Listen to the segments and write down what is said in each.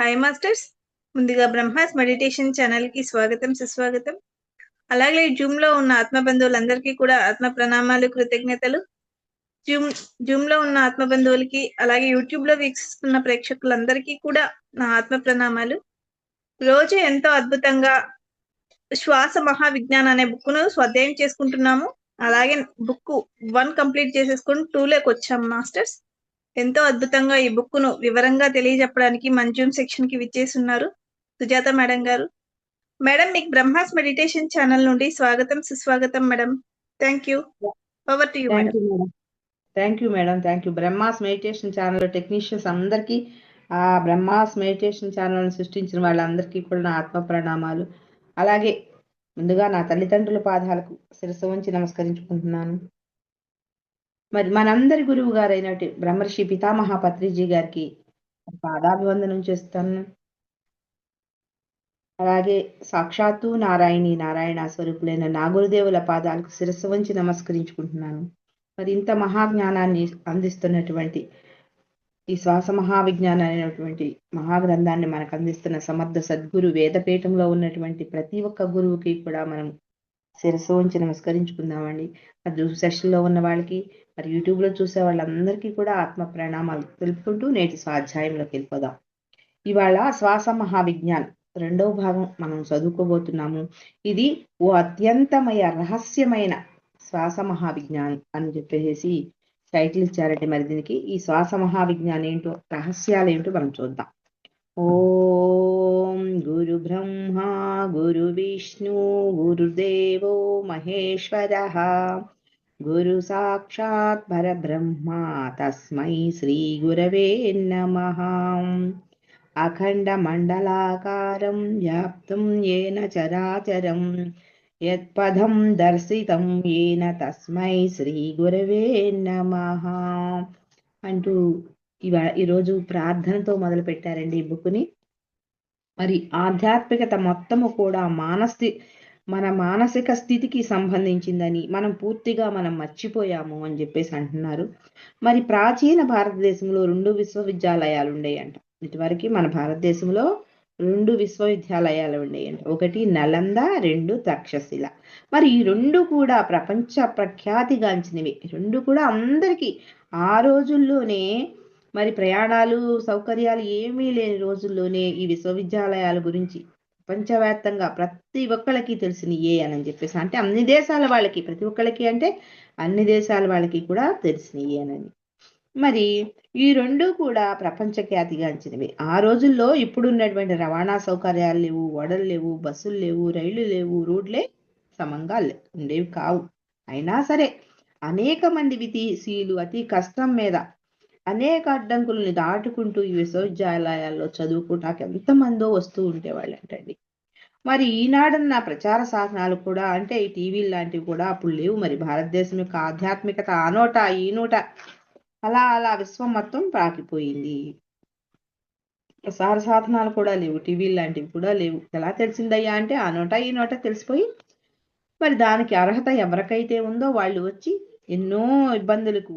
Hi masters. ముందుగా Brahma's meditation channel కి స్వాగతం సుస్వాగతం. అలాగే జూమ్ లో ఉన్న ఆత్మ బంధువులందరికీ కూడా ఆత్మ ప్రణామాలు కృతజ్ఞతలు. జూమ్ లో ఉన్న ఆత్మ బంధువులకి అలాగే యూట్యూబ్ లో వీక్షిస్తున్న ప్రేక్షకులందరికీ కూడా నా ఆత్మ ప్రణామాలు. రోజు ఎంతో అద్భుతంగా శ్వాస మహావిజ్ఞాన్ అనే బుక్ ను స్వాధ్యాయం చేసుకుంటున్నాము. అలాగే బుక్ 1 కంప్లీట్ చేసేసుకుని 2 లోకి వచ్చాం మాస్టర్స్. ఎంతో అద్భుతంగా ఈ బుక్ ను వివరంగా తెలియజెప్పడానికి మన జూమ్ సెక్షన్ కి విచ్చేస్తున్నారు సుజాత మేడం గారు. మేడం, మీకు బ్రహ్మాస్ మెడిటేషన్ ఛానల్ నుండి స్వాగతం సుస్వాగతం madam. Thank you. Over to you madam. Thank you madam. Brahma's meditation channel technicians అందరికీ, ఆ బ్రహ్మాస్ మెడిటేషన్ ఛానల్ సృష్టించిన వాళ్ళందరికీ కూడా నా ఆత్మ ప్రణామాలు. అలాగే ముందుగా నా తల్లిదండ్రుల పాదాలకు శిరస్సు వంచి నమస్కరించుకుంటున్నాను. మరి మనందరి గురువు గారైనటి బ్రహ్మర్షి పితామహ పత్రిజీ గారికి పాదాభివందనం చేస్తాను. అలాగే సాక్షాత్తు నారాయణ స్వరూపులైన నా గురుదేవుల పాదాలకు శిరస్సు వంచి నమస్కరించుకుంటున్నాను. మరి ఇంత మహాజ్ఞానాన్ని అందిస్తున్నటువంటి ఈ శ్వాస మహావిజ్ఞానం అనేటువంటి మహాగ్రంథాన్ని మనకు అందిస్తున్న సమర్థ సద్గురు వేదపీఠంలో ఉన్నటువంటి ప్రతి ఒక్క గురువుకి కూడా మనం శిరస్సు వంచి నమస్కరించుకుందామండి. మరి జూమ్ సెషన్లో ఉన్న వాళ్ళకి, మరి యూట్యూబ్లో చూసే వాళ్ళందరికీ కూడా ఆత్మ ప్రణామాలు తెలుపుకుంటూ నేటి స్వాధ్యాయంలోకి వెళ్ళిపోదాం. ఇవాళ శ్వాస మహావిజ్ఞాన్ 2వ భాగం మనం చదువుకోబోతున్నాము. ఇది ఓ అత్యంతమయ రహస్యమైన శ్వాస మహావిజ్ఞాన్ అని చెప్పేసి టైటిల్ ఇచ్చారంటే మరి దీనికి ఈ శ్వాస మహావిజ్ఞానం ఏంటో, రహస్యాలు ఏంటో మనం చూద్దాం. ఓం గురు బ్రహ్మ గురు విష్ణు గురుదేవో మహేశ్వరః గురు సాక్షాత్ పరబ్రహ్మ తస్మై శ్రీ గురవే నమః. అఖండ మండలాకారం వ్యాప్తం ఏన చరాచరం యత్పదం దర్శితం ఏన తస్మై శ్రీ గురవే నమః అంటూ ఈరోజు ప్రార్థనతో మొదలు పెట్టారండి ఈ బుక్ని. మరి ఆధ్యాత్మికత మొత్తము కూడా మన మానసిక స్థితికి సంబంధించిందని మనం మర్చిపోయాము అని చెప్పేసి అంటున్నారు. మరి ప్రాచీన భారతదేశంలో 2 విశ్వవిద్యాలయాలు ఉండేయంట. ఇటువరకు మన భారతదేశంలో 2 విశ్వవిద్యాలయాలు ఉండేయంట. ఒకటి నలంద, 2 తక్షశిల. మరి ఈ 2 కూడా ప్రపంచ ప్రఖ్యాతిగాంచినవి. 2 కూడా అందరికీ ఆ రోజుల్లోనే మరి ప్రయాణాలు సౌకర్యాలు ఏమీ లేని రోజుల్లోనే ఈ విశ్వవిద్యాలయాల గురించి ప్రపంచవ్యాప్తంగా ప్రతి ఒక్కళ్ళకి తెలిసినయే అని చెప్పేసి, అంటే అన్ని దేశాల వాళ్ళకి, ప్రతి ఒక్కళ్ళకి అంటే అన్ని దేశాల వాళ్ళకి కూడా తెలిసినయేనని. మరి ఈ 2 కూడా ప్రపంచ ఖ్యాతిగాంచినవి. ఆ రోజుల్లో ఇప్పుడున్నటువంటి రవాణా సౌకర్యాలు లేవు, ఓడలు లేవు, బస్సులు లేవు, రైళ్లు లేవు, రోడ్లే సమంగా ఉండేవి కావు. అయినా సరే అనేక మంది విదేశీయులు అతి కష్టం మీద అనేక అడ్డంకుల్ని దాటుకుంటూ ఈ విశ్వవిద్యాలయాల్లో చదువుకోవటానికి ఎంతమందో వస్తూ ఉండేవాళ్ళంటండి. మరి ఈనాడున్న ప్రచార సాధనాలు కూడా, అంటే ఈ టీవీలు లాంటివి కూడా అప్పుడు లేవు. మరి భారతదేశం యొక్క ఆధ్యాత్మికత ఆ నోట ఈ నోట అలా విశ్వం మొత్తం పాకిపోయింది. ప్రసార సాధనాలు కూడా లేవు, టీవీలు లాంటివి కూడా లేవు. ఎలా తెలిసిందయ్యా అంటే ఆ నోట ఈ నోట తెలిసిపోయి, మరి దానికి అర్హత ఎవరికైతే ఉందో వాళ్ళు వచ్చి ఎన్నో ఇబ్బందులకు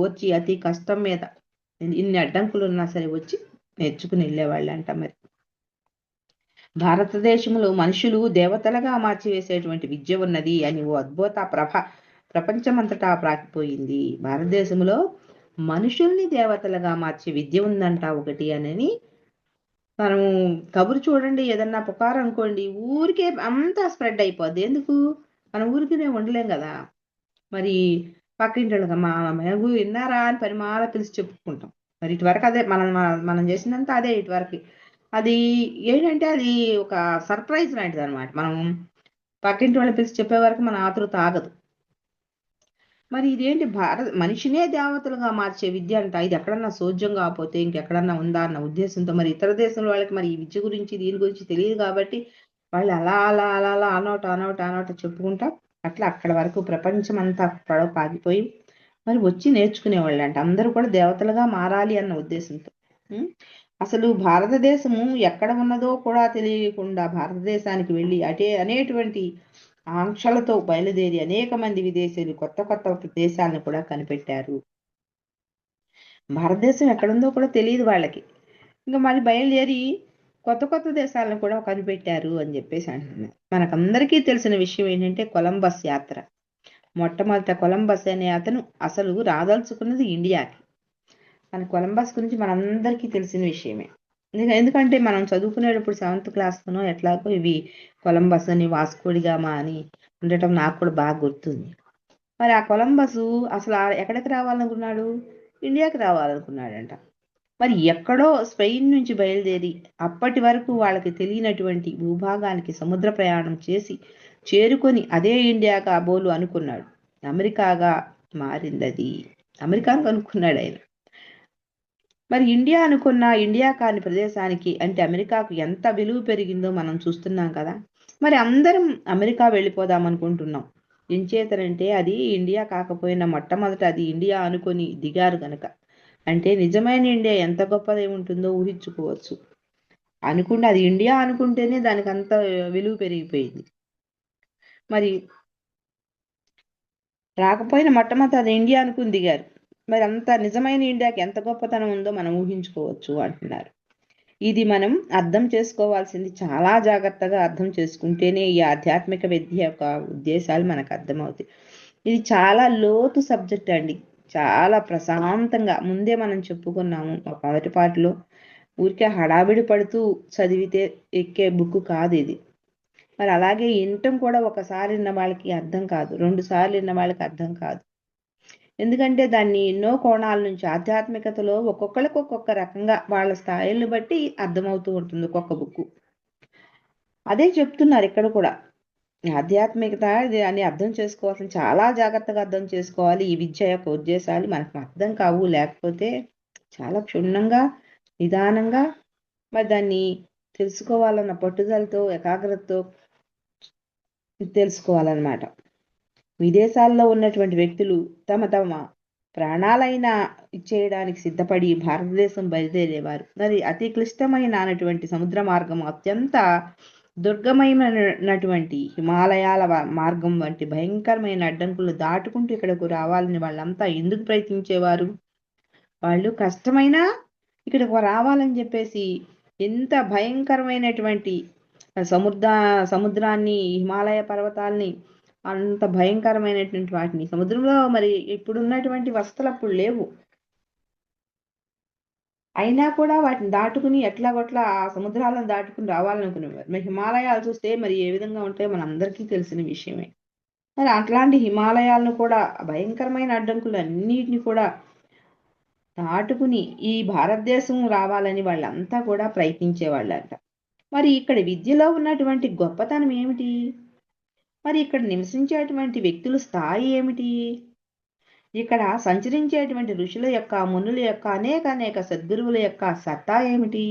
వచ్చి అతి కష్టం మీద ఇన్ని అడ్డంకులు ఉన్నా సరే వచ్చి నేర్చుకుని వెళ్ళేవాళ్ళంట. మరి భారతదేశంలో మనుషులు దేవతలుగా మార్చివేసేటువంటి విద్య ఉన్నది అని ఓ అద్భుత ప్రపంచమంతటా ప్రాకిపోయింది. భారతదేశంలో మనుషుల్ని దేవతలుగా మార్చే విద్య ఉందంట ఒకటి అని మనం కబురు చూడండి, ఏదన్నా పుకారు అనుకోండి, ఊరికే అంతా స్ప్రెడ్ అయిపోద్ది. ఎందుకు? మనం ఊరికినే ఉండలేం కదా. మరి పక్కింటి మా మెగు విన్నారా అని పరిమాల పిలిచి చెప్పుకుంటాం. మరి ఇటువరకు అదే మనం చేసిందంతా అదే. ఇటువరకు అది ఏంటంటే అది ఒక సర్ప్రైజ్ లాంటిది అనమాట. మనం పక్కింటి వాళ్ళని పిలిచి చెప్పే వరకు మన ఆతృత ఆగదు. మరి ఇదేంటి మనిషినే దేవతలుగా మార్చే విద్య అంట. ఇది ఎక్కడన్నా సోజ్యం కాకపోతే ఇంకెక్కడన్నా ఉందా అన్న ఉద్దేశంతో మరి ఇతర దేశంలో వాళ్ళకి మరి ఈ విద్య గురించి దీని గురించి తెలియదు కాబట్టి వాళ్ళు అలా అలా అలా అలా అనోట చెప్పుకుంటా అట్లా అక్కడ వరకు ప్రపంచం అంతా పాగిపోయి మరి వచ్చి నేర్చుకునేవాళ్ళు అంట. అందరూ కూడా దేవతలుగా మారాలి అన్న ఉద్దేశంతో. అసలు భారతదేశము ఎక్కడ ఉన్నదో కూడా తెలియకుండా భారతదేశానికి వెళ్ళి అనేటువంటి ఆంక్షలతో బయలుదేరి అనేక మంది విదేశీయులు కొత్త దేశాలను కూడా కనిపెట్టారు. భారతదేశం ఎక్కడుందో కూడా తెలియదు వాళ్ళకి. ఇంకా మరి బయలుదేరి కొత్త కొత్త దేశాలను కూడా కనిపెట్టారు అని చెప్పేసి అంటున్నారు. మనకందరికీ తెలిసిన విషయం ఏంటంటే కొలంబస్ యాత్ర. మొట్టమొదట కొలంబస్ అనే అతను అసలు రాదలుచుకున్నది ఇండియాకి. మన కొలంబస్ గురించి మనందరికీ తెలిసిన విషయమే. ఎందుకంటే మనం చదువుకునేటప్పుడు 7th క్లాస్లోనో ఎట్లాగో ఇవి కొలంబస్ అని వాస్కోడిగామా అని ఉండటం నాకు కూడా బాగా గుర్తుంది. మరి ఆ కొలంబస్ అసలు ఎక్కడికి రావాలనుకున్నాడు? ఇండియాకి రావాలనుకున్నాడంట. మరి ఎక్కడో స్పెయిన్ నుంచి బయలుదేరి అప్పటి వరకు వాళ్ళకి తెలియనటువంటి భూభాగానికి సముద్ర ప్రయాణం చేసి చేరుకొని అదే ఇండియా కాబోలు అనుకున్నాడు. అమెరికాగా మారింది అది. అమెరికాను అనుకున్నాడు ఆయన. మరి ఇండియా అనుకున్న ఇండియా కాని ప్రదేశానికి అంటే అమెరికాకు ఎంత విలువ పెరిగిందో మనం చూస్తున్నాం కదా. మరి అందరం అమెరికా వెళ్ళిపోదాం అనుకుంటున్నాం. ఎంచేతనంటే అది ఇండియా కాకపోయినా మొట్టమొదట అది ఇండియా అనుకొని దిగారు గనక. అంటే నిజమైన ఇండియా ఎంత గొప్పదై ఉంటుందో ఊహించుకోవచ్చు. అనుకుంటే అది ఇండియా అనుకుంటేనే దానికి అంత విలువ పెరిగిపోయింది. మరి రాకపోయినా మొట్టమొదటి అది ఇండియా అనుకుని దిగారు. మరి అంత నిజమైన ఇండియాకి ఎంత గొప్పతనం ఉందో మనం ఊహించుకోవచ్చు అంటున్నారు. ఇది మనం అర్థం చేసుకోవాల్సింది, చాలా జాగ్రత్తగా అర్థం చేసుకుంటేనే ఈ ఆధ్యాత్మిక విద్య యొక్క ఉద్దేశాలు మనకు అర్థమవుతాయి. ఇది చాలా లోతు సబ్జెక్ట్ అండి. చాలా ప్రశాంతంగా ముందే మనం చెప్పుకున్నాము మొదటి పాటలో. ఊరికే హడావిడి పడుతూ చదివితే ఎక్కే బుక్ కాదు ఇది. మరి అలాగే వినటం కూడా ఒకసారి విన్న వాళ్ళకి అర్థం కాదు, 2 సార్లు విన్న వాళ్ళకి అర్థం కాదు. ఎందుకంటే దాన్ని ఎన్నో కోణాల నుంచి ఆధ్యాత్మికతలో ఒక్కొక్కరికి ఒక్కొక్క రకంగా వాళ్ళ స్థాయిలను బట్టి అర్థమవుతూ ఉంటుంది ఒక్కొక్క బుక్. అదే చెప్తున్నారు ఇక్కడ కూడా. ఆధ్యాత్మికత అని అర్థం చేసుకోవాల్సిన, చాలా జాగ్రత్తగా అర్థం చేసుకోవాలి. ఈ విద్య యొక్క ఉద్దేశాలు మనకు అర్థం కావు, లేకపోతే చాలా క్షుణ్ణంగా నిదానంగా మరి దాన్ని తెలుసుకోవాలన్న పట్టుదలతో ఏకాగ్రతతో తెలుసుకోవాలన్నమాట. విదేశాల్లో ఉన్నటువంటి వ్యక్తులు తమ తమ ప్రాణాలైనా ఇచ్చేయడానికి సిద్ధపడి భారతదేశం బయలుదేరేవారు. మరి అతి క్లిష్టమైనటువంటి సముద్ర మార్గం, అత్యంత దుర్గమైనటువంటి హిమాలయాల మార్గం వంటి భయంకరమైన అడ్డంకులు దాటుకుంటూ ఇక్కడకు రావాలని వాళ్ళంతా ఎందుకు ప్రయత్నించేవారు? వాళ్ళు కష్టమైనా ఇక్కడికి రావాలని చెప్పేసి ఎంత భయంకరమైనటువంటి సముద్రాన్ని, హిమాలయ పర్వతాల్ని, అంత భయంకరమైనటువంటి వాటిని, సముద్రంలో మరి ఇప్పుడున్నటువంటి వసతులు అప్పుడు లేవు. అయినా కూడా వాటిని దాటుకుని ఎట్లాగొట్లా ఆ సముద్రాలను దాటుకుని రావాలనుకునేవారు. మరి హిమాలయాలు చూస్తే మరి ఏ విధంగా ఉంటాయో మన అందరికీ తెలిసిన విషయమే. మరి అట్లాంటి హిమాలయాలను కూడా భయంకరమైన అడ్డంకులు అన్నిటిని కూడా దాటుకుని ఈ భారతదేశం రావాలని వాళ్ళంతా కూడా ప్రయత్నించేవాళ్ళంట. మరి ఇక్కడ విద్యలో ఉన్నటువంటి గొప్పతనం ఏమిటి? మరి ఇక్కడ నివసించేటువంటి వ్యక్తుల స్థాయి ఏమిటి? ఇక్కడ సంచరించేటువంటి ఋషుల యొక్క, మునుల యొక్క, అనేక సద్గురువుల యొక్క సత్తా ఏమిటి?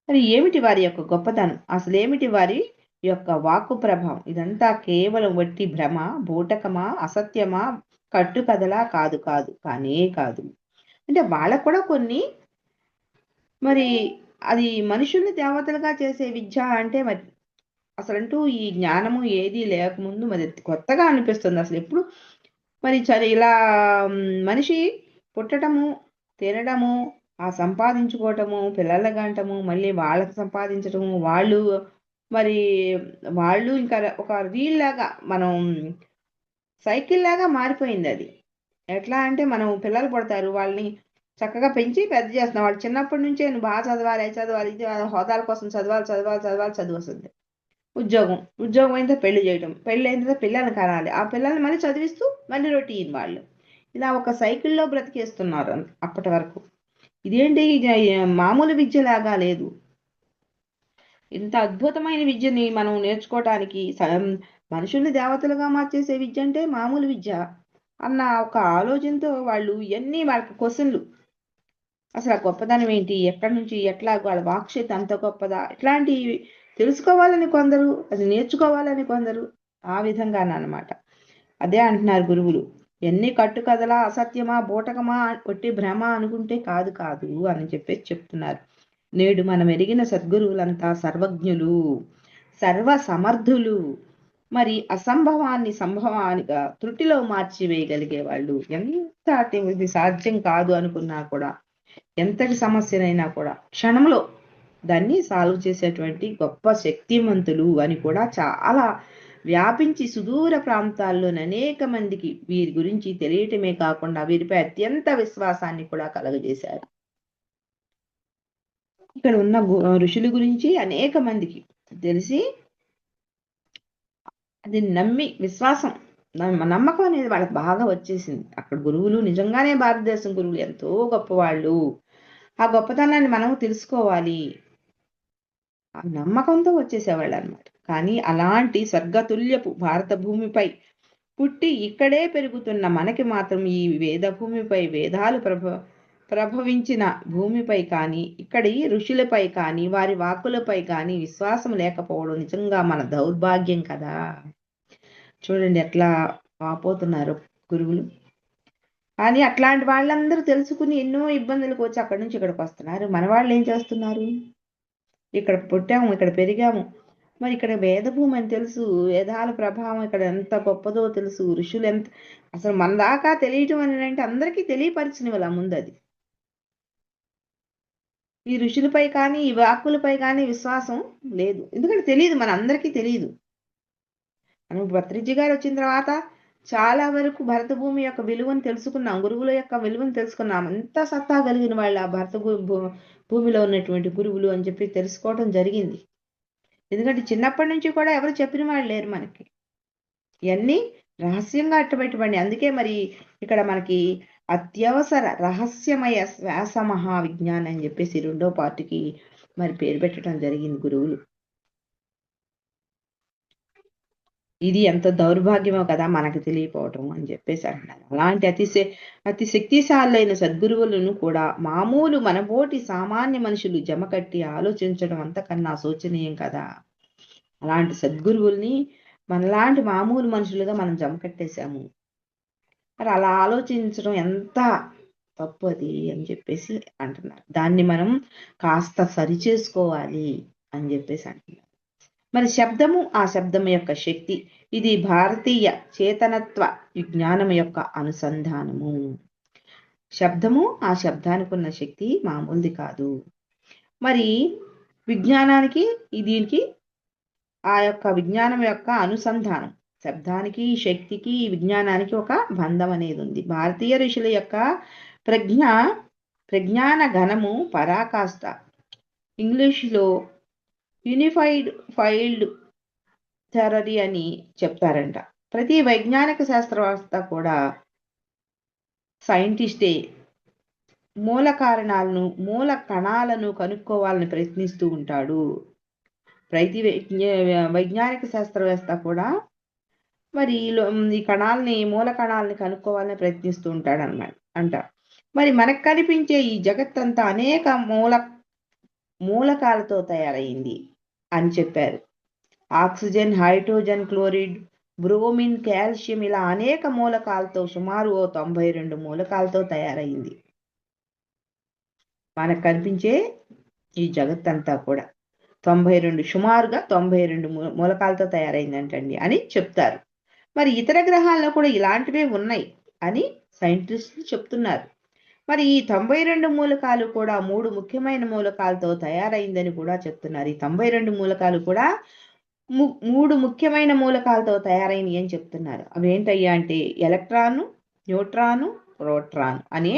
మరి ఏమిటి వారి యొక్క గొప్పతనం? అసలేమిటి వారి యొక్క వాక్కు ప్రభావం? ఇదంతా కేవలం వట్టి భ్రమ, బూటకమా, అసత్యమా, కట్టుకథలా? కానే కాదు. అంటే వాళ్ళకు కూడా కొన్ని, మరి అది మనుషుల్ని దేవతలుగా చేసే విద్య అంటే మరి అసలంటూ ఈ జ్ఞానము ఏది లేకముందు మరి కొత్తగా అనిపిస్తుంది. అసలు ఎప్పుడు మరి ఇలా మనిషి పుట్టటము, తినడము, ఆ సంపాదించుకోవటము, పిల్లల గంటము, మళ్ళీ వాళ్ళకి సంపాదించటము, వాళ్ళు ఇంకా ఒక రీల్ లాగా, మనం సైకిల్ లాగా మారిపోయింది అది. ఎట్లా అంటే మనం పిల్లలు పుడతారు, వాళ్ళని చక్కగా పెంచి పెద్ద చేస్తున్నాం. వాళ్ళు చిన్నప్పటి నుంచే నువ్వు బాగా చదవాలి, ఇది హోదాల కోసం చదువు వస్తుంది. ఉద్యోగం అయితే పెళ్లి చేయడం, పెళ్లి అయిన తర్వాత పిల్లల్ని కనాలి, ఆ పిల్లల్ని మళ్ళీ చదివిస్తూ మళ్ళీ రొటీన్ వాళ్ళు. ఇలా ఒక సైకిల్లో బ్రతికేస్తున్నారు అప్పటి వరకు. ఇదేంటి మామూలు విద్యలాగా లేదు. ఇంత అద్భుతమైన విద్యని మనం నేర్చుకోవటానికి, మనుషుల్ని దేవతలుగా మార్చేసే విద్య అంటే మామూలు విద్య అన్న ఒక ఆలోచనతో వాళ్ళు ఇవన్నీ వాళ్ళకి క్వశ్చన్లు. అసలు ఆ గొప్పదనం ఏంటి, ఎక్కడి నుంచి ఎట్లా, వాళ్ళ వాక్శక్తి అంత గొప్పదా, ఇట్లాంటివి తెలుసుకోవాలని కొందరు, అది నేర్చుకోవాలని కొందరు, ఆ విధంగానమాట. అదే అంటున్నారు గురువులు, ఎన్ని కట్టుకథలా, అసత్యమా, బూటకమా, కొట్టి భ్రమ అనుకుంటే కాదు అని చెప్పేసి చెప్తున్నారు. నేడు మనం ఎరిగిన సద్గురువులంతా సర్వజ్ఞులు, సర్వ సమర్థులు, మరి అసంభవాన్ని సంభవానిగా త్రుటిలో మార్చివేయగలిగే వాళ్ళు. ఎంత ఇది సాధ్యం కాదు అనుకున్నా కూడా ఎంతటి సమస్యనైనా కూడా క్షణంలో దాన్ని సాల్వ్ చేసేటువంటి గొప్ప శక్తిమంతులు అని కూడా చాలా వ్యాపించి సుదూర ప్రాంతాల్లోని అనేక మందికి వీరి గురించి తెలియటమే కాకుండా వీరిపై అత్యంత విశ్వాసాన్ని కూడా కలుగజేశారు. ఇక్కడ ఉన్న ఋషుల గురించి అనేక మందికి తెలిసి అది నమ్మి విశ్వాసం నమ్మకం అనేది వాళ్ళకి బాగా వచ్చేసింది. అక్కడ గురువులు నిజంగానే భారతదేశం గురువులు ఎంతో గొప్పవాళ్ళు, ఆ గొప్పతనాన్ని మనం తెలుసుకోవాలి ఆ నమ్మకంతో వచ్చేసేవాళ్ళు అనమాట. కానీ అలాంటి స్వర్గతుల్యపు భారత భూమిపై పుట్టి ఇక్కడే పెరుగుతున్న మనకి మాత్రం ఈ వేద భూమిపై వేదాలు ప్రభవించిన భూమిపై కానీ ఇక్కడి ఋషులపై కానీ వారి వాక్కులపై కానీ విశ్వాసం లేకపోవడం నిజంగా మన దౌర్భాగ్యం కదా. చూడండి ఎట్లా వాపోతున్నారు గురువులు. కానీ అట్లాంటి వాళ్ళందరూ తెలుసుకుని ఎన్నో ఇబ్బందులకు వచ్చి అక్కడి నుంచి ఇక్కడికి వస్తున్నారు. మన వాళ్ళు ఏం చేస్తున్నారు? ఇక్కడ పుట్టాము, ఇక్కడ పెరిగాము, మరి ఇక్కడ వేదభూమి అని తెలుసు, వేదాల ప్రభావం ఇక్కడ ఎంత గొప్పదో తెలుసు, ఋషులు ఎంత అసలు మన దాకా తెలియటం అని అంటే అందరికీ తెలియపరిచిన వాళ్ళ ముందు అది. ఈ ఋషులపై కానీ ఈ వాక్కులపై కానీ విశ్వాసం లేదు, ఎందుకంటే తెలియదు, మన అందరికీ తెలియదు. మనం భద్రిజీ గారు వచ్చిన తర్వాత చాలా వరకు భరత భూమి యొక్క విలువను తెలుసుకున్నాం, గురువుల యొక్క విలువను తెలుసుకున్నాం. ఎంత సత్తా కలిగిన వాళ్ళు ఆ భరత భూమిలో ఉన్నటువంటి గురువులు అని చెప్పి తెలుసుకోవడం జరిగింది. ఎందుకంటే చిన్నప్పటి నుంచి కూడా ఎవరు చెప్పిన వాళ్ళు లేరు మనకి, ఇవన్నీ రహస్యంగా అట్టబెట్టబడి. అందుకే మరి ఇక్కడ మనకి అత్యవసర రహస్యమయ శ్వాస మహావిజ్ఞానం అని చెప్పేసి 2వ పార్టీకి మరి పేరు పెట్టడం జరిగింది గురువులు. ఇది ఎంత దౌర్భాగ్యమో కదా మనకు తెలియపోవటం అని చెప్పేసి అంటున్నారు. అలాంటి అతి శక్తిశాలైన సద్గురువులను కూడా మామూలు మనబోటి సామాన్య మనుషులు జమకట్టి ఆలోచించడం అంతకన్నా శోచనీయం కదా. అలాంటి సద్గురువుల్ని మనలాంటి మామూలు మనుషులుగా మనం జమకట్టేశాము. మరి అలా ఆలోచించడం ఎంత తప్పు అది అని చెప్పేసి అంటున్నారు. దాన్ని మనం కాస్త సరిచేసుకోవాలి అని చెప్పేసి అంటున్నారు. మరి శబ్దము, ఆ శబ్దం యొక్క శక్తి, ఇది భారతీయ చేతనత్వ విజ్ఞానం యొక్క అనుసంధానము. శబ్దము, ఆ శబ్దానికి ఉన్న శక్తి మామూలుది కాదు. మరి విజ్ఞానానికి దీనికి ఆ యొక్క విజ్ఞానం యొక్క అనుసంధానం, శబ్దానికి శక్తికి విజ్ఞానానికి ఒక బంధం అనేది ఉంది. భారతీయ ఋషుల యొక్క ప్రజ్ఞాన ఘనము పరాకాష్ట, ఇంగ్లీష్లో యూనిఫైడ్ ఫైల్డ్ థెరరీ అని చెప్తారంట. ప్రతి వైజ్ఞానిక శాస్త్రవేత్త కూడా సైంటిస్టే మూల కారణాలను, మూల కణాలను కనుక్కోవాలని ప్రయత్నిస్తూ ఉంటాడు. ప్రతి వైజ్ఞానిక శాస్త్రవేత్త కూడా మరి ఈ కణాలని, మూల కణాలని కనుక్కోవాలని ప్రయత్నిస్తూ ఉంటాడు అంట. మరి మనకు కనిపించే ఈ జగత్తంతా అనేక మూలకాలతో తయారైంది అని చెప్పారు. ఆక్సిజన్, హైడ్రోజన్, క్లోరిడ్, బ్రోమిన్, కాల్షియం ఇలా అనేక మూలకాలతో సుమారు 92 మూలకాలతో తయారైంది. మనకు కనిపించే ఈ జగత్తంతా కూడా సుమారుగా 92 మూలకాలతో తయారైందంటండి అని చెప్తారు. మరి ఇతర గ్రహాల్లో కూడా ఇలాంటివే ఉన్నాయి అని సైంటిస్టులు చెప్తున్నారు. మరి ఈ 92 మూలకాలు కూడా 3 ముఖ్యమైన మూలకాలతో తయారైందని కూడా చెప్తున్నారు. ఈ 92 మూలకాలు కూడా 3 ముఖ్యమైన మూలకాలతో తయారైనవి అని చెప్తున్నారు. అవేంటయ్యా అంటే ఎలక్ట్రాను, న్యూట్రాను, ప్రోటాను అనే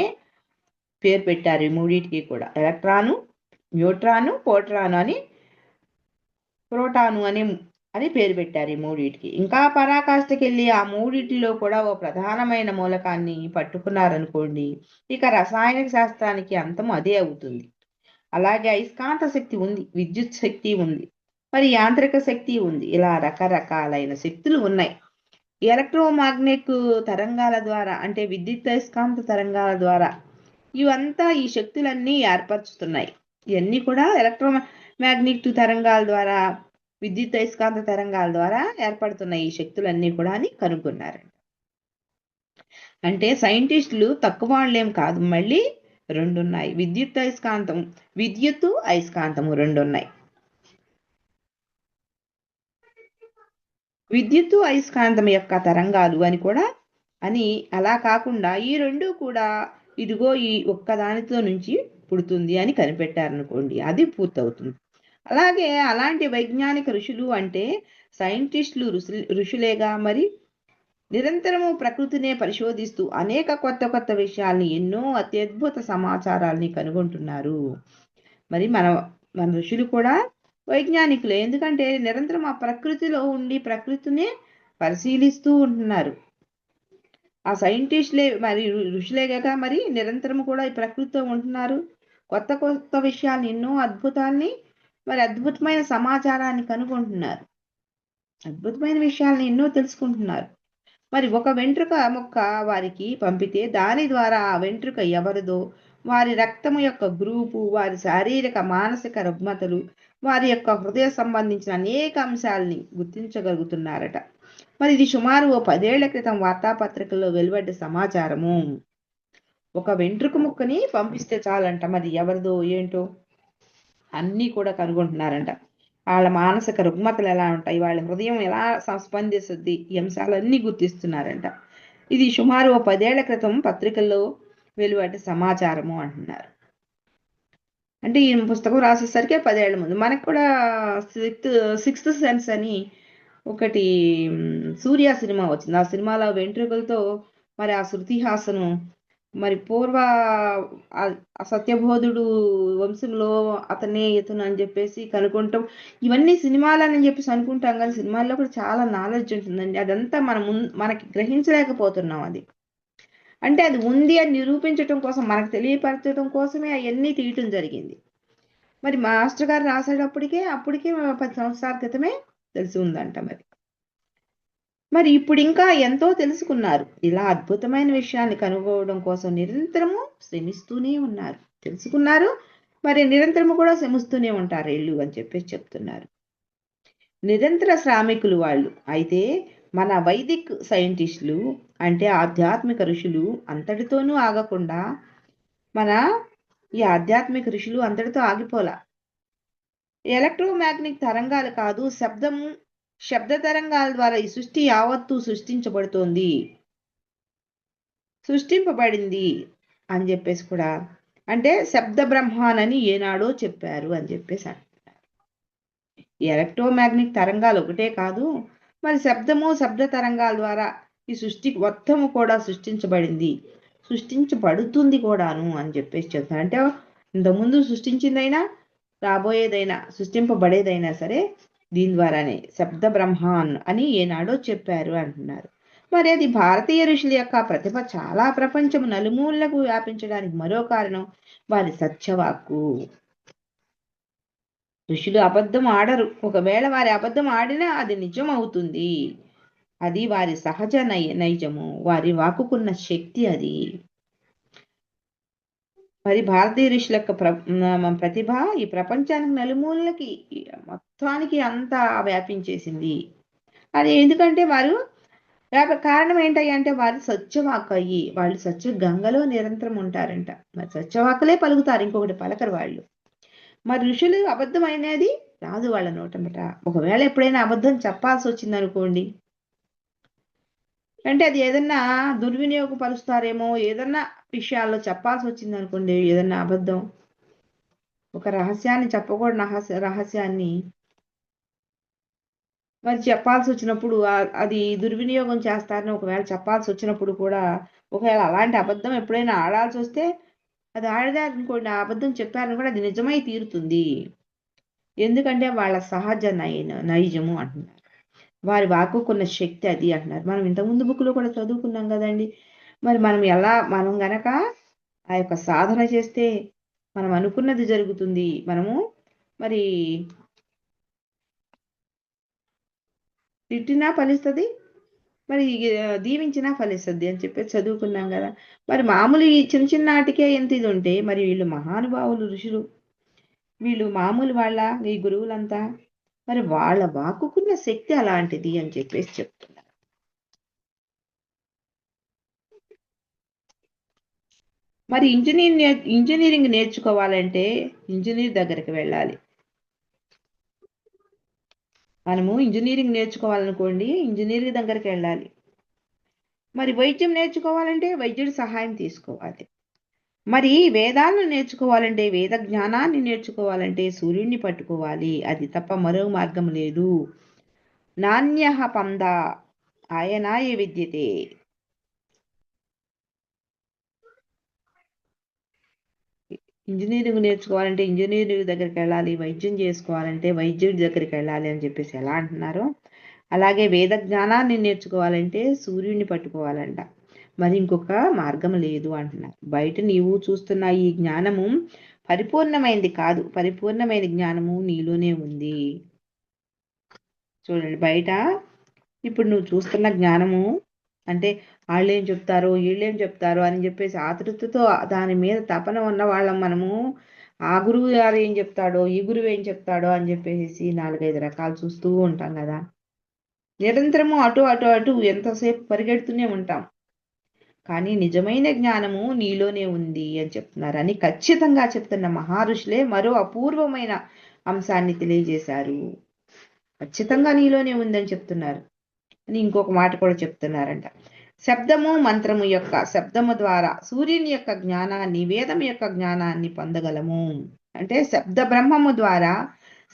పేరు పెట్టారు. ఈ మూడింటికి కూడా ఎలక్ట్రాను, న్యూట్రాను, ప్రోటాను అని పేరు పెట్టారు ఈ మూడింటికి. ఇంకా పరాకాష్ఠకి వెళ్ళి ఆ మూడింటిలో కూడా ఓ ప్రధానమైన మూలకాన్ని పట్టుకున్నారనుకోండి, ఇక రసాయనిక శాస్త్రానికి అంతం అదే అవుతుంది. అలాగే అయస్కాంత శక్తి ఉంది, విద్యుత్ శక్తి ఉంది, మరి యాంత్రిక శక్తి ఉంది. ఇలా రకరకాలైన శక్తులు ఉన్నాయి. ఎలక్ట్రోమాగ్నెటిక్ తరంగాల ద్వారా, అంటే విద్యుత్ అయస్కాంత తరంగాల ద్వారా ఇవంతా ఈ శక్తులన్నీ ఏర్పరచుతున్నాయి. ఇవన్నీ కూడా ఎలక్ట్రోమాగ్నెటిక్ తరంగాల ద్వారా, విద్యుత్ అయస్కాంత తరంగాల ద్వారా ఏర్పడుతున్నాయి ఈ శక్తులన్నీ కూడా అని కనుగొన్నారు. అంటే సైంటిస్టులు తక్కువ వాళ్ళేం కాదు, మళ్ళీ 2 ఉన్నాయి. విద్యుత్ అయస్కాంతము 2 ఉన్నాయి. విద్యుత్తు అయస్కాంతం యొక్క తరంగాలు అని కూడా అలా కాకుండా ఈ 2 కూడా ఇదిగో ఈ ఒక్కదానితో నుంచి పుడుతుంది అని కనిపెట్టారనుకోండి, అది పూర్తవుతుంది. అలాగే అలాంటి వైజ్ఞానిక ఋషులు అంటే సైంటిస్టులు ఋషులేగా మరి. నిరంతరము ప్రకృతినే పరిశోధిస్తూ అనేక కొత్త కొత్త విషయాల్ని, ఎన్నో అత్యద్భుత సమాచారాల్ని కనుగొంటున్నారు. మరి మన ఋషులు కూడా వైజ్ఞానికులే, ఎందుకంటే నిరంతరం ఆ ప్రకృతిలో ఉండి ప్రకృతినే పరిశీలిస్తూ ఉంటున్నారు. ఆ సైంటిస్టులే మరి ఋషులేగా మరి నిరంతరం కూడా ఈ ప్రకృతితో ఉంటున్నారు. కొత్త కొత్త విషయాల్ని, ఎన్నో అద్భుతాల్ని, మరి అద్భుతమైన సమాచారాన్ని కనుగొంటున్నారు. అద్భుతమైన విషయాల్ని ఎన్నో తెలుసుకుంటున్నారు. మరి ఒక వెంట్రుక మొక్క వారికి పంపితే దాని ద్వారా ఆ వెంట్రుక ఎవరిదో, వారి రక్తము యొక్క గ్రూపు, వారి శారీరక మానసిక రుగ్మతలు, వారి యొక్క హృదయ సంబంధించిన అనేక అంశాలని గుర్తించగలుగుతున్నారట. మరి ఇది సుమారు 10 ఏళ్ల క్రితం వార్తాపత్రికల్లో వెలువడ్డ సమాచారము. ఒక వెంట్రుక ముక్కని పంపిస్తే చాలంట, మరి ఎవరిదో ఏంటో అన్నీ కూడా కనుగొంటున్నారంట. వాళ్ళ మానసిక రుగ్మతలు ఎలా ఉంటాయి, వాళ్ళ హృదయం ఎలా స్పందిస్తుంది, ఈ అంశాలన్నీ గుర్తిస్తున్నారంట. ఇది సుమారు 10 ఏళ్ల క్రితం పత్రికల్లో వెలువడ్డ సమాచారము అంటున్నారు. అంటే ఈ పుస్తకం రాసేసరికి 10 ఏళ్ల ముందు. మనకు కూడా సిక్స్త్ సెన్స్ అని ఒకటి సూర్య సినిమా వచ్చింది. ఆ సినిమాలో వెంట్రుకలతో మరి ఆ శృతి హాసను మరి పూర్వ సత్యబోధుడు వంశంలో అతనే ఇతను అని చెప్పేసి కనుక్కుంటాం. ఇవన్నీ సినిమాలని చెప్పేసి అనుకుంటాం, కానీ సినిమాల్లో కూడా చాలా నాలెడ్జ్ ఉంటుందండి. అదంతా మనకి గ్రహించలేకపోతున్నాం. అది అంటే అది ఉంది అని నిరూపించడం కోసం, మనకు తెలియపరచడం కోసమే అవన్నీ తీయటం జరిగింది. మరి మాస్టర్ గారు రాసేటప్పటికే అప్పటికే 10 సంవత్సరాల క్రితమే తెలిసి ఉందంట. మరి ఇప్పుడు ఇంకా ఎంతో తెలుసుకున్నారు. ఇలా అద్భుతమైన విషయాన్ని కనుగొనడం కోసం నిరంతరము శ్రమిస్తూనే ఉన్నారు. తెలుసుకున్నారు, మరి నిరంతరము కూడా శ్రమిస్తూనే ఉంటారు వీళ్ళు అని చెప్పేసి చెప్తున్నారు. నిరంతర శ్రామికులు వాళ్ళు. అయితే మన వైదిక్ సైంటిస్టులు అంటే ఆధ్యాత్మిక ఋషులు అంతటితోనూ ఆగకుండా, మన ఈ ఆధ్యాత్మిక ఋషులు అంతటితో ఆగిపోలా. ఎలక్ట్రోమాగ్నెటిక్ తరంగాలు కాదు, శబ్ద తరంగాల ద్వారా ఈ సృష్టి యావత్తు సృష్టింపబడింది అని చెప్పేసి కూడా, అంటే శబ్ద బ్రహ్మానని ఏనాడో చెప్పారు అని చెప్పేసి అంటున్నారు. ఎలక్ట్రోమాగ్నెటిక్ తరంగాలు ఒకటే కాదు, మరి శబ్ద తరంగాల ద్వారా ఈ సృష్టి మొత్తము కూడా సృష్టించబడుతుంది కూడాను అని చెప్పేసి చెప్తారు. అంటే ఇంతకుముందు సృష్టించిందైనా రాబోయేదైనా సృష్టింపబడేదైనా సరే దీని ద్వారానే శబ్ద బ్రహ్మాన్ అని ఏనాడో చెప్పారు అంటున్నారు. మరి అది భారతీయ ఋషుల యొక్క ప్రతిభ చాలా ప్రపంచం నలుమూలలకు వ్యాపించడానికి మరో కారణం వారి సత్యవాక్కు. ఋషులు అబద్ధం ఆడరు. ఒకవేళ వారి అబద్ధం ఆడినా అది నిజం అవుతుంది. అది వారి సహజ నైజము, వారి వాక్కుకున్న శక్తి అది. మరి భారతీయ ఋషుల యొక్క ప్రతిభ ఈ ప్రపంచానికి నలుమూలకి మొత్తానికి అంతా వ్యాపించేసింది. అది ఎందుకంటే వారు కారణం ఏంటంటే వారు సత్యవాక్ అయ్యి, వాళ్ళు సత్య గంగలో నిరంతరం ఉంటారంట. మరి సత్యవాకులే పలుకుతారు, ఇంకొకటి పలకరు వాళ్ళు. మరి ఋషులు అబద్ధం అనేది రాదు వాళ్ళ నోటమట. ఒకవేళ ఎప్పుడైనా అబద్ధం చెప్పాల్సి వచ్చింది అనుకోండి, అంటే అది ఏదన్నా దుర్వినియోగపరుస్తారేమో, ఏదన్నా విషయాల్లో చెప్పాల్సి వచ్చింది అనుకోండి, ఏదన్నా అబద్ధం, ఒక రహస్యాన్ని చెప్పకూడని రహస్యాన్ని మరి చెప్పాల్సి వచ్చినప్పుడు అది దుర్వినియోగం చేస్తారని ఒకవేళ చెప్పాల్సి వచ్చినప్పుడు కూడా, ఒకవేళ అలాంటి అబద్ధం ఎప్పుడైనా ఆడాల్సి వస్తే, అది ఆడదారనుకోండి, ఆ అబద్ధం చెప్పారని కూడా అది నిజమై తీరుతుంది. ఎందుకంటే వాళ్ళ సహజ నైజము అంటున్నారు, వారి వాక్కుకున్న శక్తి అది అంటున్నారు. మనం ఇంతకుముందు బుక్లో కూడా చదువుకున్నాం కదండి. మరి మనం గనక ఆ యొక్క సాధన చేస్తే మనం అనుకున్నది జరుగుతుంది. మనము మరి తిట్టినా ఫలిస్తుంది, మరి దీవించినా ఫలిస్తుంది అని చెప్పి చదువుకున్నాం కదా. మరి మామూలు ఈ చిన్నటికే ఎంత ఇది ఉంటే, మరి వీళ్ళు మహానుభావులు ఋషులు, వీళ్ళు మామూలు వాళ్ళ ఈ గురువులంతా, మరి వాళ్ళ వాక్కుకున్న శక్తి అలాంటిది అని చెప్పేసి చెప్తున్నారు. మరి ఇంజనీరింగ్ నేర్చుకోవాలంటే ఇంజనీర్ దగ్గరికి వెళ్ళాలి. మనము ఇంజనీరింగ్ నేర్చుకోవాలనుకోండి, ఇంజనీర్ దగ్గరికి వెళ్ళాలి. మరి వైద్యం నేర్చుకోవాలంటే వైద్యుడి సహాయం తీసుకోవాలి. మరి వేదాలను నేర్చుకోవాలంటే, వేద జ్ఞానాన్ని నేర్చుకోవాలంటే సూర్యుడిని పట్టుకోవాలి. అది తప్ప మరో మార్గం లేదు. నాణ్యః పంద ఆయనాయ విద్యతే. ఇంజనీరింగ్ నేర్చుకోవాలంటే ఇంజనీరింగ్ దగ్గరికి వెళ్ళాలి, వైద్యం చేసుకోవాలంటే వైద్యుడి దగ్గరికి వెళ్ళాలి అని చెప్పేసి ఎలా అంటున్నారో, అలాగే వేద జ్ఞానాన్ని నేర్చుకోవాలంటే సూర్యుడిని పట్టుకోవాలంట. మరి ఇంకొక మార్గం లేదు అంటున్నారు. బయట నీవు చూస్తున్న ఈ జ్ఞానము పరిపూర్ణమైనది కాదు, పరిపూర్ణమైన జ్ఞానము నీలోనే ఉంది. చూడండి, బయట ఇప్పుడు నువ్వు చూస్తున్న జ్ఞానము అంటే వాళ్ళేం చెప్తారో వీళ్ళేం చెప్తారో అని చెప్పేసి ఆతృతతో దాని మీద తపన ఉన్న వాళ్ళం మనము. ఆ గురువు గారు ఏం చెప్తాడో, ఈ గురువు ఏం చెప్తాడో అని చెప్పేసి 4-5 రకాలు చూస్తూ ఉంటాం కదా. నిరంతరము అటు అటు అటు ఎంతసేపు పరిగెడుతూనే ఉంటాం. కానీ నిజమైన జ్ఞానము నీలోనే ఉంది అని చెప్తున్నారు. అని ఖచ్చితంగా చెప్తున్న మహర్షులే మరో అపూర్వమైన అంశాన్ని తెలియజేశారు. ఖచ్చితంగా నీలోనే ఉందని చెప్తున్నారు అని ఇంకొక మాట కూడా చెప్తున్నారంట. శబ్దము మంత్రము యొక్క శబ్దము ద్వారా సూర్యుని యొక్క జ్ఞానాన్ని, వేదం యొక్క జ్ఞానాన్ని పొందగలము. అంటే శబ్ద బ్రహ్మము ద్వారా,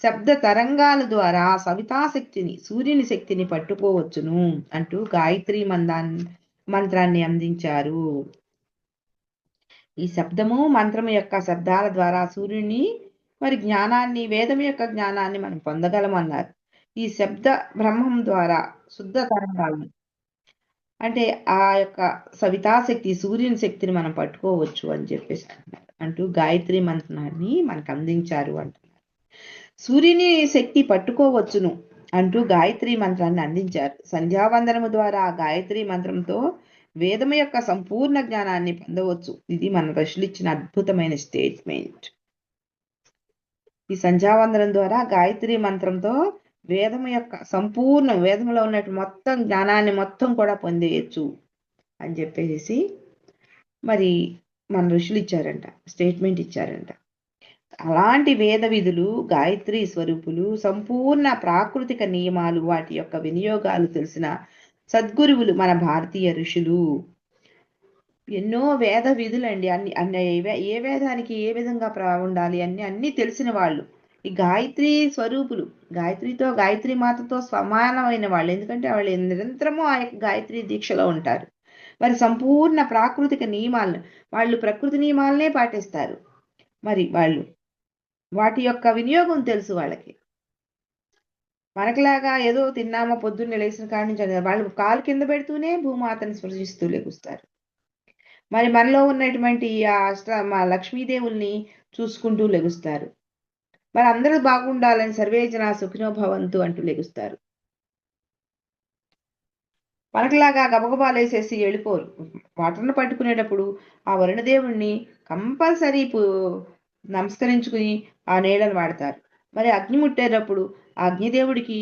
శబ్ద తరంగాల ద్వారా సవితాశక్తిని, సూర్యుని శక్తిని పట్టుకోవచ్చును అంటూ గాయత్రి మంత్రాన్ని అందించారు. ఈ శబ్దము మంత్రము యొక్క శబ్దాల ద్వారా సూర్యుని మరి జ్ఞానాన్ని, వేదం యొక్క జ్ఞానాన్ని మనం పొందగలమన్నారు. ఈ శబ్ద బ్రహ్మం ద్వారా శుద్ధ తరంగాలను అంటే ఆ యొక్క సవితాశక్తి, సూర్యుని శక్తిని మనం పట్టుకోవచ్చు అని చెప్పేసి అంటున్నారు. అంటూ గాయత్రి మంత్రాన్ని మనకు అందించారు అంటున్నారు. సూర్యుని శక్తి పట్టుకోవచ్చును అంటూ గాయత్రి మంత్రాన్ని అందించారు. సంధ్యావందనము ద్వారా గాయత్రి మంత్రంతో వేదము యొక్క సంపూర్ణ జ్ఞానాన్ని పొందవచ్చు. ఇది మన ఋషులు ఇచ్చిన అద్భుతమైన స్టేట్మెంట్. ఈ సంధ్యావందనం ద్వారా గాయత్రి మంత్రంతో వేదము యొక్క సంపూర్ణ, వేదంలో ఉన్నట్టు మొత్తం జ్ఞానాన్ని మొత్తం కూడా పొందేయచ్చు అని చెప్పేసి మరి మన ఋషులు ఇచ్చారంట, స్టేట్మెంట్ ఇచ్చారంట. అలాంటి వేద విధులు, గాయత్రి స్వరూపులు, సంపూర్ణ ప్రాకృతిక నియమాలు, వాటి యొక్క వినియోగాలు తెలిసిన సద్గురువులు మన భారతీయ ఋషులు. ఎన్నో వేద విధులండి. అన్ని ఏ వేదానికి ఏ విధంగా ఉండాలి అన్ని తెలిసిన వాళ్ళు ఈ గాయత్రి స్వరూపులు. గాయత్రి మాతతో సమానమైన వాళ్ళు. ఎందుకంటే వాళ్ళు నిరంతరము ఆ యొక్క గాయత్రి దీక్షలో ఉంటారు. మరి సంపూర్ణ ప్రాకృతిక నియమాలను, వాళ్ళు ప్రకృతి నియమాలనే పాటిస్తారు. మరి వాళ్ళు వాటి యొక్క వినియోగం తెలుసు వాళ్ళకి. మనకులాగా ఏదో తిన్నామా పొద్దున్నే లేచిన కాడి నుంచి వాళ్ళు కాలు కింద పెడుతూనే భూమాతని స్పృశిస్తూ లెగుస్తారు. మరి మనలో ఉన్నటువంటి మా లక్ష్మీదేవుల్ని చూసుకుంటూ లెగుస్తారు. మరి అందరూ బాగుండాలని సర్వే జనా సుఖినో భవంతు అంటూ లెగుస్తారు. మనకులాగా గబగబాలేసేసి వెళ్ళిపోరు. వాటర్ను పట్టుకునేటప్పుడు ఆ వరుణదేవుణ్ణి కంపల్సరీ నమస్కరించుకుని ఆ నీళ్ళను వాడతారు. మరి అగ్ని ముట్టేటప్పుడు ఆ అగ్నిదేవుడికి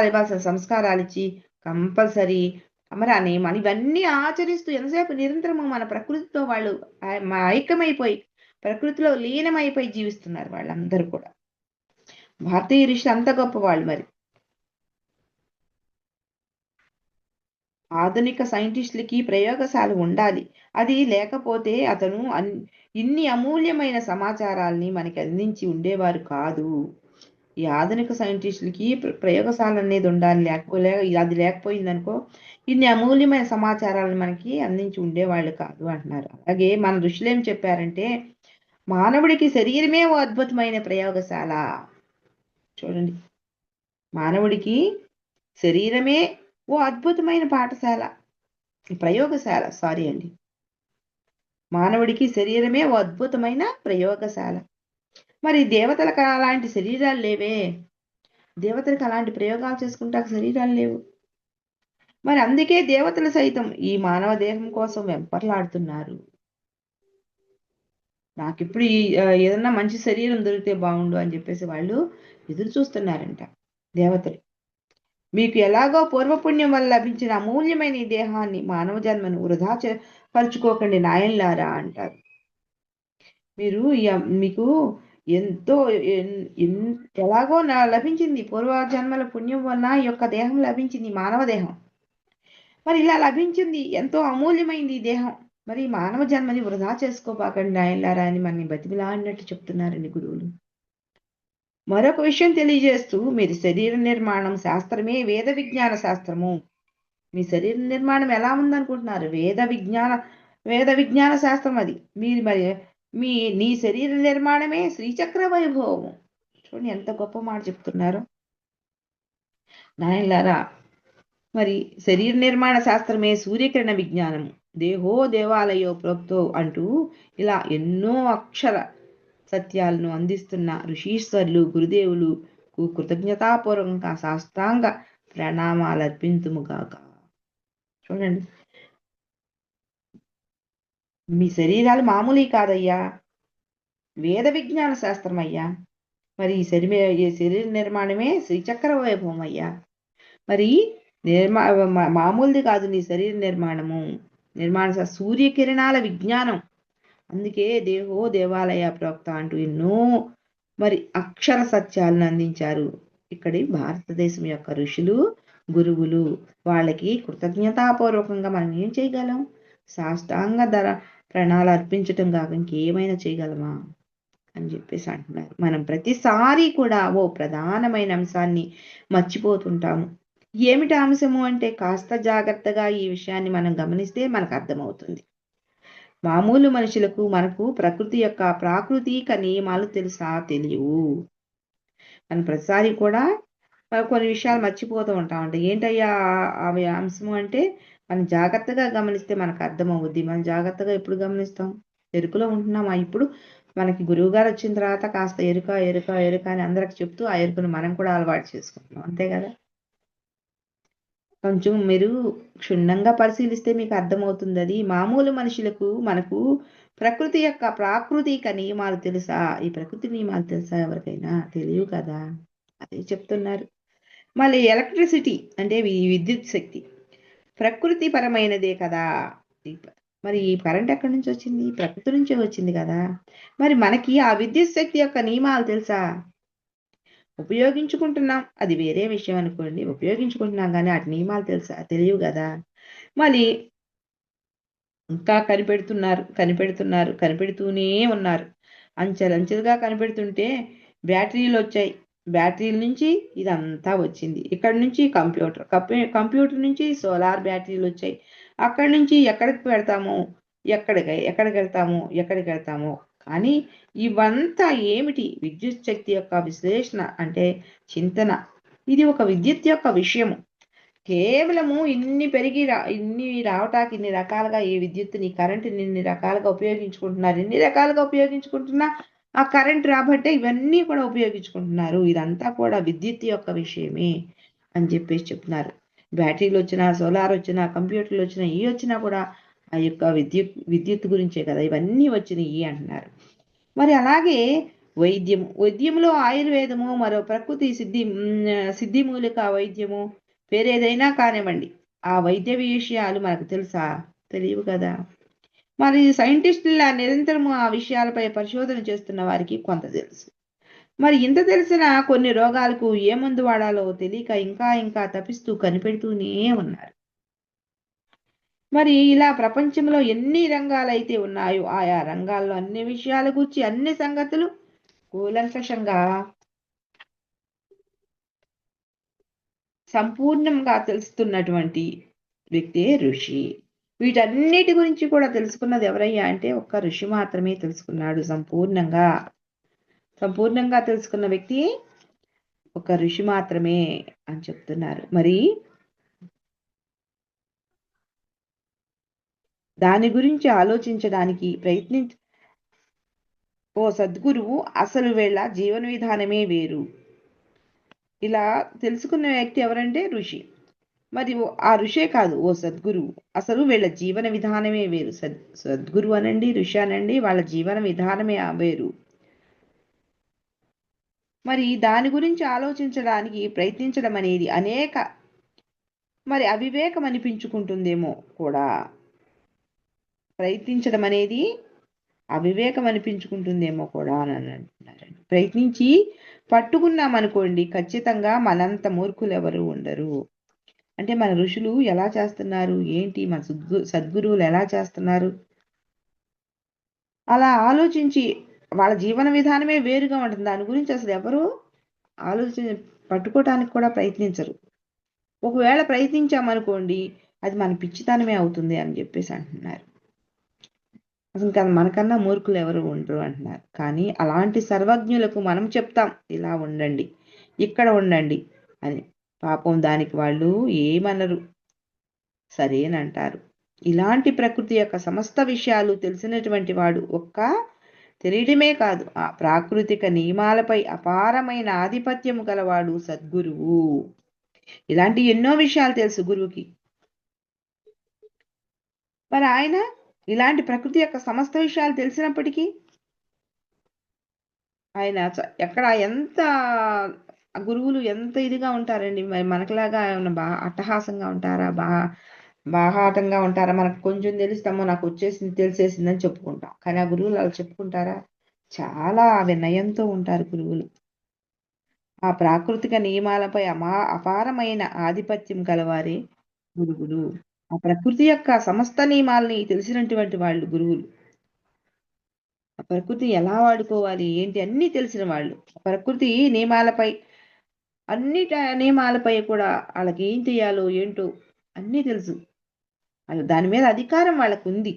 ఇవ్వాల్సిన సంస్కారాలు ఇచ్చి కంపల్సరీ మరి ఆ నియమాలు ఇవన్నీ ఆచరిస్తూ ఎంతసేపు నిరంతరము మన ప్రకృతితో వాళ్ళు ఐక్యమైపోయి, ప్రకృతిలో లీనమైపోయి జీవిస్తున్నారు వాళ్ళందరూ కూడా. భారతీయ ఋషులు అంత గొప్ప వాళ్ళు. మరి ఆధునిక సైంటిస్టులకి ప్రయోగశాల ఉండాలి. అది లేకపోతే అతను ఇన్ని అమూల్యమైన సమాచారాల్ని మనకి అందించి ఉండేవారు కాదు. ఈ ఆధునిక సైంటిస్టులకి ప్రయోగశాల అనేది ఉండాలి. అది లేకపోయిందనుకో ఇన్ని అమూల్యమైన సమాచారాలను మనకి అందించి ఉండేవాళ్ళు కాదు అంటున్నారు. అలాగే మన ఋషులు ఏం చెప్పారంటే, మానవుడికి శరీరమే ఓ అద్భుతమైన ప్రయోగశాల. చూడండి, మానవుడికి శరీరమే ఓ అద్భుతమైన ప్రయోగశాల. సారీ అండి, మానవుడికి శరీరమే ఓ అద్భుతమైన ప్రయోగశాల. మరి దేవతలకు అలాంటి శరీరాలు లేవే, దేవతలకు అలాంటి ప్రయోగాలు చేసుకుంటాక శరీరాలు లేవు. మరి అందుకే దేవతలు సైతం ఈ మానవ దేహం కోసం వెంపర్లాడుతున్నారు. నాకిప్పుడు ఏదన్నా మంచి శరీరం దొరికితే బాగుండు అని చెప్పేసి వాళ్ళు ఎదురు చూస్తున్నారంట దేవతలు. మీకు ఎలాగో పూర్వపుణ్యం వల్ల లభించిన అమూల్యమైన ఈ దేహాన్ని, మానవ జన్మను వృధా పరుచుకోకండి నాయన్లారా అంటారు. మీకు ఎంతో ఎలాగో లభించింది, పూర్వ జన్మల పుణ్యం వల్ల ఈ యొక్క దేహం లభించింది, మానవ దేహం. మరి ఇలా లభించింది, ఎంతో అమూల్యమైంది ఈ దేహం. మరి మానవ జన్మని వృధా చేసుకోబాకండి ఆయనలారా అని మనని బతిమిలాడినట్టు చెప్తున్నారండి గురువులు. మరొక విషయం తెలియజేస్తూ, మీరు శరీర నిర్మాణం శాస్త్రమే వేద విజ్ఞాన శాస్త్రము. మీ శరీర నిర్మాణం ఎలా ఉందనుకుంటున్నారు? వేద విజ్ఞాన శాస్త్రం అది. మీరు మరి నీ శరీర నిర్మాణమే శ్రీచక్ర వైభవము. చూడండి ఎంత గొప్ప మాట చెప్తున్నారు నాయనలారా. మరి శరీర నిర్మాణ శాస్త్రమే సూర్యకిరణ విజ్ఞానం, దేహో దేవాలయో ప్రోక్తో అంటూ ఇలా ఎన్నో అక్షర సత్యాలను అందిస్తున్న ఋషీశ్వరులు గురుదేవులు కృతజ్ఞతాపూర్వకంగా సాష్టాంగ ప్రణామాలు అర్పింతుముగాక. చూడండి, మీ శరీరాలు మామూలు కాదయ్యా, వేద విజ్ఞాన శాస్త్రం అయ్యా. మరి ఈ శరీర నిర్మాణమే శ్రీచక్ర వైభవం అయ్యా. మరి మామూలుది కాదు నీ శరీర నిర్మాణ సూర్యకిరణాల విజ్ఞానం. అందుకే దేహో దేవాలయ ప్రోక్త అంటూ ఎన్నో మరి అక్షర సత్యాలను అందించారు. ఇక్కడి భారతదేశం యొక్క ఋషులు గురువులు. వాళ్ళకి కృతజ్ఞతాపూర్వకంగా మనం ఏం చేయగలం? సాష్టాంగ ప్రణాళాలు అర్పించటం కాక ఇంకేమైనా చేయగలమా అని చెప్పేసి అంటున్నారు. మనం ప్రతిసారి కూడా ఓ ప్రధానమైన అంశాన్ని మర్చిపోతుంటాము. ఏమిటి అంశము అంటే, కాస్త జాగ్రత్తగా ఈ విషయాన్ని మనం గమనిస్తే మనకు అర్థమవుతుంది. మామూలు మనుషులకు మనకు ప్రకృతి యొక్క ప్రాకృతిక నియమాలు తెలుసా? తెలియవు. మనం ప్రతిసారి కూడా కొన్ని విషయాలు మర్చిపోతూ ఉంటామంట. ఏంటయ్యా అవి అంశము అంటే, మనం జాగ్రత్తగా గమనిస్తే మనకు అర్థమవుద్ది. మనం జాగ్రత్తగా ఎప్పుడు గమనిస్తాం? ఎరుకలో ఉంటున్నామా? ఇప్పుడు మనకి గురువు గారు వచ్చిన తర్వాత కాస్త ఎరుక ఎరుక ఎరుక అని అందరికి చెప్తూ ఆ ఎరుకను మనం కూడా అలవాటు చేసుకుంటున్నాం, అంతే కదా? కొంచెం మీరు క్షుణ్ణంగా పరిశీలిస్తే మీకు అర్థమవుతుంది. అది మామూలు మనుషులకు మనకు ప్రకృతి యొక్క ప్రాకృతిక నియమాలు తెలుసా? ఈ ప్రకృతి నియమాలు తెలుసా? ఎవరికైనా తెలియవు కదా, అదే చెప్తున్నారు. మళ్ళీ ఎలక్ట్రిసిటీ అంటే విద్యుత్ శక్తి ప్రకృతి పరమైనదే కదా. మరి ఈ కరెంట్ ఎక్కడి నుంచి వచ్చింది? ప్రకృతి నుంచే వచ్చింది కదా. మరి మనకి ఆ విద్యుత్ శక్తి యొక్క నియమాలు తెలుసా? ఉపయోగించుకుంటున్నాం, అది వేరే విషయం అనుకోండి. ఉపయోగించుకుంటున్నాం కానీ వాటి నియమాలు తెలుసా? తెలియవు కదా. మళ్ళీ ఇంకా కనిపెడుతూనే ఉన్నారు. అంచెలంచెలుగా కనిపెడుతుంటే బ్యాటరీలు వచ్చాయి. బ్యాటరీల నుంచి ఇదంతా వచ్చింది. ఇక్కడ నుంచి కంప్యూటర్ నుంచి సోలార్ బ్యాటరీలు వచ్చాయి. అక్కడి నుంచి ఎక్కడికి వెళ్తాము. కానీ ఇవంతా ఏమిటి? విద్యుత్ శక్తి యొక్క విశ్లేషణ అంటే చింతన. ఇది ఒక విద్యుత్ యొక్క విషయము. కేవలము ఇన్ని రావటానికి ఇన్ని రకాలుగా ఈ విద్యుత్తుని కరెంటుని ఇన్ని రకాలుగా ఉపయోగించుకుంటున్నా ఆ కరెంట్ రాబట్టే ఇవన్నీ కూడా ఉపయోగించుకుంటున్నారు. ఇదంతా కూడా విద్యుత్ యొక్క విషయమే అని చెప్పేసి చెప్తున్నారు. బ్యాటరీలు వచ్చినా, సోలార్ వచ్చినా, కంప్యూటర్లు వచ్చినా, ఇవి వచ్చినా కూడా ఆ యొక్క విద్యుత్ గురించే కదా ఇవన్నీ వచ్చినాయి అంటున్నారు. మరి అలాగే వైద్యములో ఆయుర్వేదము, మరో ప్రకృతి సిద్ధి మూలిక వైద్యము, వేరేదైనా కానివ్వండి, ఆ వైద్య విషయాలు మనకు తెలుసా? తెలియవు కదా. మరి సైంటిస్టుల నిరంతరము ఆ విషయాలపై పరిశోధన చేస్తున్న వారికి కొంత తెలుసు. మరి ఇంత తెలిసిన కొన్ని రోగాలకు ఏ మందు వాడాలో తెలియక ఇంకా తప్పిస్తూ కనిపెడుతూనే ఉన్నారు. మరి ఇలా ప్రపంచంలో ఎన్ని రంగాలైతే ఉన్నాయో ఆయా రంగాల్లో అన్ని విషయాల గురించి అన్ని సంగతులు కూలంకషంగా సంపూర్ణంగా తెలుస్తున్నటువంటి వ్యక్తే ఋషి. వీటన్నిటి గురించి కూడా తెలుసుకున్నది ఎవరయ్యా అంటే ఒక్క ఋషి మాత్రమే తెలుసుకున్నాడు. సంపూర్ణంగా తెలుసుకున్న వ్యక్తి ఒక ఋషి మాత్రమే అని చెప్తున్నారు. మరి దాని గురించి ఆలోచించడానికి ఓ సద్గురువు అసలు వీళ్ళ జీవన విధానమే వేరు. ఇలా తెలుసుకున్న వ్యక్తి ఎవరంటే ఋషి. మరి ఆ ఋషే కాదు, ఓ సద్గురువు అసలు వీళ్ళ జీవన విధానమే వేరు. సద్గురువు అనండి, ఋషి అనండి, వాళ్ళ జీవన విధానమే వేరు. మరి దాని గురించి ఆలోచించడానికి ప్రయత్నించడం అనేది మరి అవివేకం అనిపించుకుంటుందేమో కూడా. ప్రయత్నించడం అనేది అవివేకం అనిపించుకుంటుందేమో కూడా అని అంటున్నారండి. ప్రయత్నించి పట్టుకున్నామనుకోండి, ఖచ్చితంగా మనంత మూర్ఖులు ఎవరు ఉండరు. అంటే మన ఋషులు ఎలా చేస్తున్నారు ఏంటి, మన సద్గురువులు ఎలా చేస్తున్నారు అలా ఆలోచించి వాళ్ళ జీవన విధానమే వేరుగా ఉంటుంది. దాని గురించి అసలు ఎవరు పట్టుకోవటానికి కూడా ప్రయత్నించరు. ఒకవేళ ప్రయత్నించామనుకోండి అది మన పిచ్చితనమే అవుతుంది అని చెప్పేసి అంటున్నారు. అసలు ఇంకా మనకన్నా మూర్ఖులు ఎవరు ఉండరు అంటున్నారు. కానీ అలాంటి సర్వజ్ఞులకు మనం చెప్తాం ఇలా ఉండండి, ఇక్కడ ఉండండి అని. పాపం దానికి వాళ్ళు ఏమనరు, సరేనంటారు. ఇలాంటి ప్రకృతి యొక్క సమస్త విషయాలు తెలిసినటువంటి వాడు తెలియడమే కాదు, ఆ ప్రాకృతిక నియమాలపై అపారమైన ఆధిపత్యం గలవాడు సద్గురువు. ఇలాంటి ఎన్నో విషయాలు తెలుసు గురువుకి. మరి ఆయన ఇలాంటి ప్రకృతి యొక్క సమస్త విషయాలు తెలిసినప్పటికీ ఆయన ఎక్కడ ఎంత గురువులు ఎంత ఇదిగా ఉంటారండి. మరి మనకులాగా ఏమన్నా అట్టహాసంగా ఉంటారా, బాహాటంగా ఉంటారా? మనకు కొంచెం తెలుస్తామో నాకు వచ్చేసింది తెలిసేసిందని చెప్పుకుంటాం. కానీ ఆ గురువులు అలా చెప్పుకుంటారా? చాలా వినయంతో ఉంటారు గురువులు. ఆ ప్రాకృతిక నియమాలపై అపారమైన ఆధిపత్యం గలవారే గురువులు. ఆ ప్రకృతి యొక్క సమస్త నియమాలని తెలిసినటువంటి వాళ్ళు గురువులు. ఆ ప్రకృతి ఎలా వాడుకోవాలి ఏంటి అన్నీ తెలిసిన వాళ్ళు. ప్రకృతి నియమాలపై నియమాలపై కూడా వాళ్ళకి ఏం చేయాలో ఏంటో అన్నీ తెలుసు. దాని మీద అధికారం వాళ్ళకు ఉంది.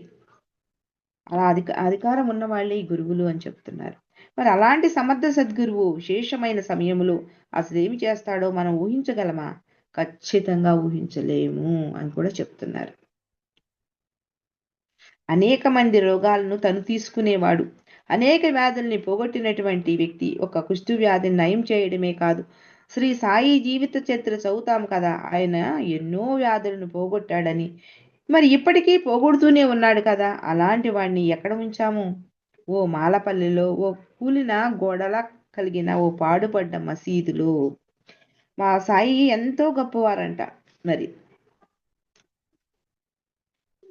అలా అధికారం ఉన్న వాళ్ళే ఈ గురువులు అని చెప్తున్నారు. మరి అలాంటి సమర్థ సద్గురువు విశేషమైన సమయంలో అసలు ఏమి చేస్తాడో మనం ఊహించగలమా? ఖచ్చితంగా ఊహించలేము అని కూడా చెప్తున్నారు. అనేక మంది రోగాలను తను తీసుకునేవాడు. అనేక వ్యాధుల్ని పోగొట్టినటువంటి వ్యక్తి. ఒక కుష్టు వ్యాధిని నయం చేయడమే కాదు, శ్రీ సాయి జీవిత చరిత్ర చదువుతాం కదా, ఆయన ఎన్నో వ్యాధులను పోగొట్టాడని. మరి ఇప్పటికీ పోగొడుతూనే ఉన్నాడు కదా. అలాంటి వాడిని ఎక్కడ ఉంచాము? ఓ మాలపల్లిలో ఓ కూలిన గోడలా కలిగిన ఓ పాడుపడ్డ మసీదులో. మా సాయి ఎంతో గొప్పవారంట. మరి